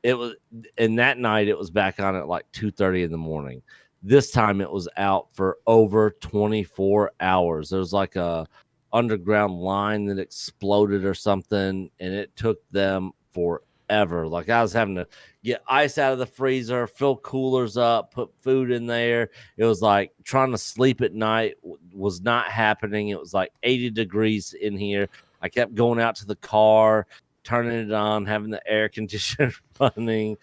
it was, and that night it was back on at like 2:30 in the morning. This time it was out for over 24 hours. There was like a underground line that exploded or something, and it took them forever. Like I was having to get ice out of the freezer, fill coolers up, put food in there. It was like trying to sleep at night was not happening. It was like 80 degrees in here. I kept going out to the car, turning it on, having the air conditioner running.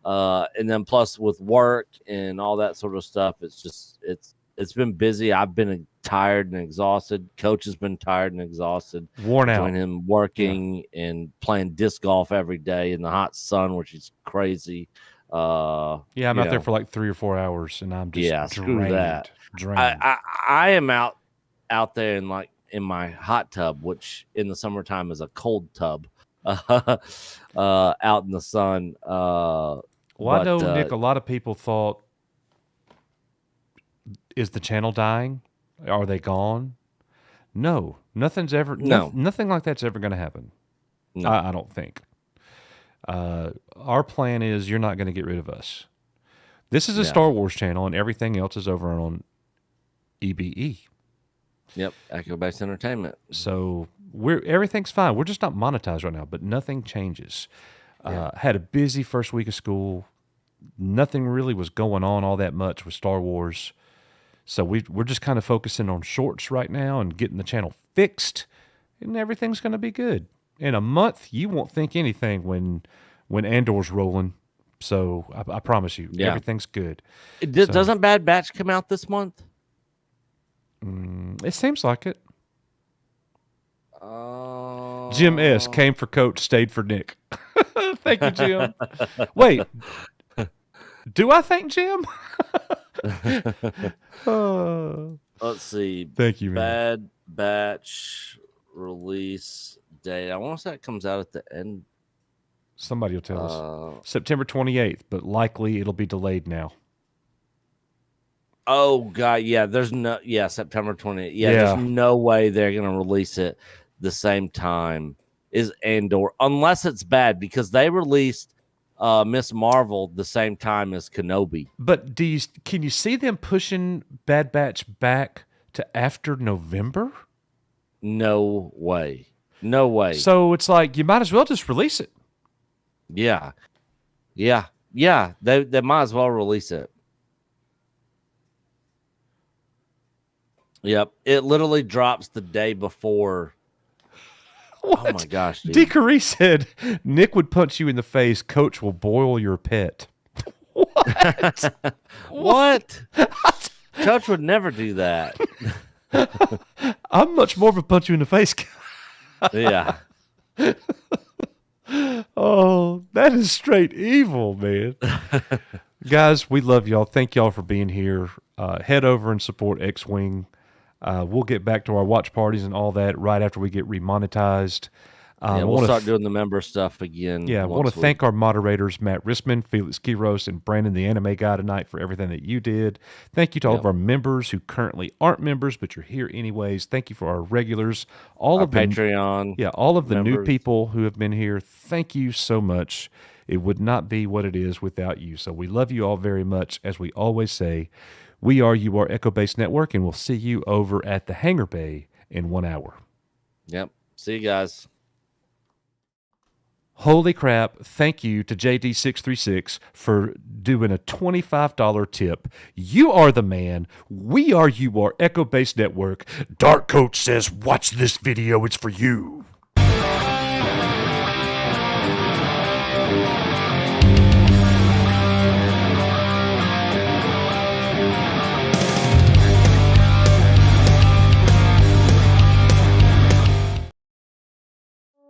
And then plus with work and all that sort of stuff, it's been busy. I've been tired and exhausted. Coach has been tired and exhausted. Worn out. Between him working and playing disc golf every day in the hot sun, which is crazy. I'm out there for like 3 or 4 hours, and I'm just screw that. Drained. I am out there in my hot tub, which in the summertime is a cold tub, out in the sun. I know, Nick, a lot of people thought, is the channel dying? Are they gone? No, nothing like that's ever going to happen. No. I don't think. Our plan is you're not going to get rid of us. This is a Star Wars channel, and everything else is over on EBE. Yep, Echo Base Entertainment. So everything's fine. We're just not monetized right now, but nothing changes. Had a busy first week of school. Nothing really was going on all that much with Star Wars. So we're just kind of focusing on shorts right now and getting the channel fixed, and everything's going to be good. In a month, you won't think anything when Andor's rolling. So I promise you, everything's good. Doesn't Bad Batch come out this month? It seems like it. Jim S. came for Coach, stayed for Nick. Thank you, Jim. Wait, do I thank Jim? Let's see. Thank you, man. Bad Batch release date. I want to say it comes out at the end. Somebody will tell us. September 28th, but likely it'll be delayed now. Oh, God. Yeah, September 28th. Yeah, there's no way they're going to release it the same time is Andor, unless it's bad, because they released Miss Marvel the same time as Kenobi. But can you see them pushing Bad Batch back to after November? No way. No way. So it's like you might as well just release it. Yeah. They might as well release it. Yep. It literally drops the day before. What? Oh my gosh, dude. Deakery said Nick would punch you in the face. Coach will boil your pet. What? What? Coach would never do that. I'm much more of a punch you in the face guy. Yeah. Oh, that is straight evil, man. Guys, we love y'all. Thank y'all for being here. Head over and support X-Wing. We'll get back to our watch parties and all that right after we get remonetized. We'll start doing the member stuff again. Yeah, I want to thank our moderators, Matt Risman, Felix Quiros, and Brandon, the anime guy, tonight for everything that you did. Thank you to all of our members who currently aren't members, but you're here anyways. Thank you for our regulars. All of the Patreon. Yeah, all of the members. new people who have been here. Thank you so much. It would not be what it is without you. So we love you all very much. As we always say, you are Echo Base Network, and we'll see you over at the Hangar Bay in 1 hour. Yep. See you guys. Holy crap. Thank you to JD636 for doing a $25 tip. You are the man. You are Echo Base Network. Dark Coach says, watch this video. It's for you.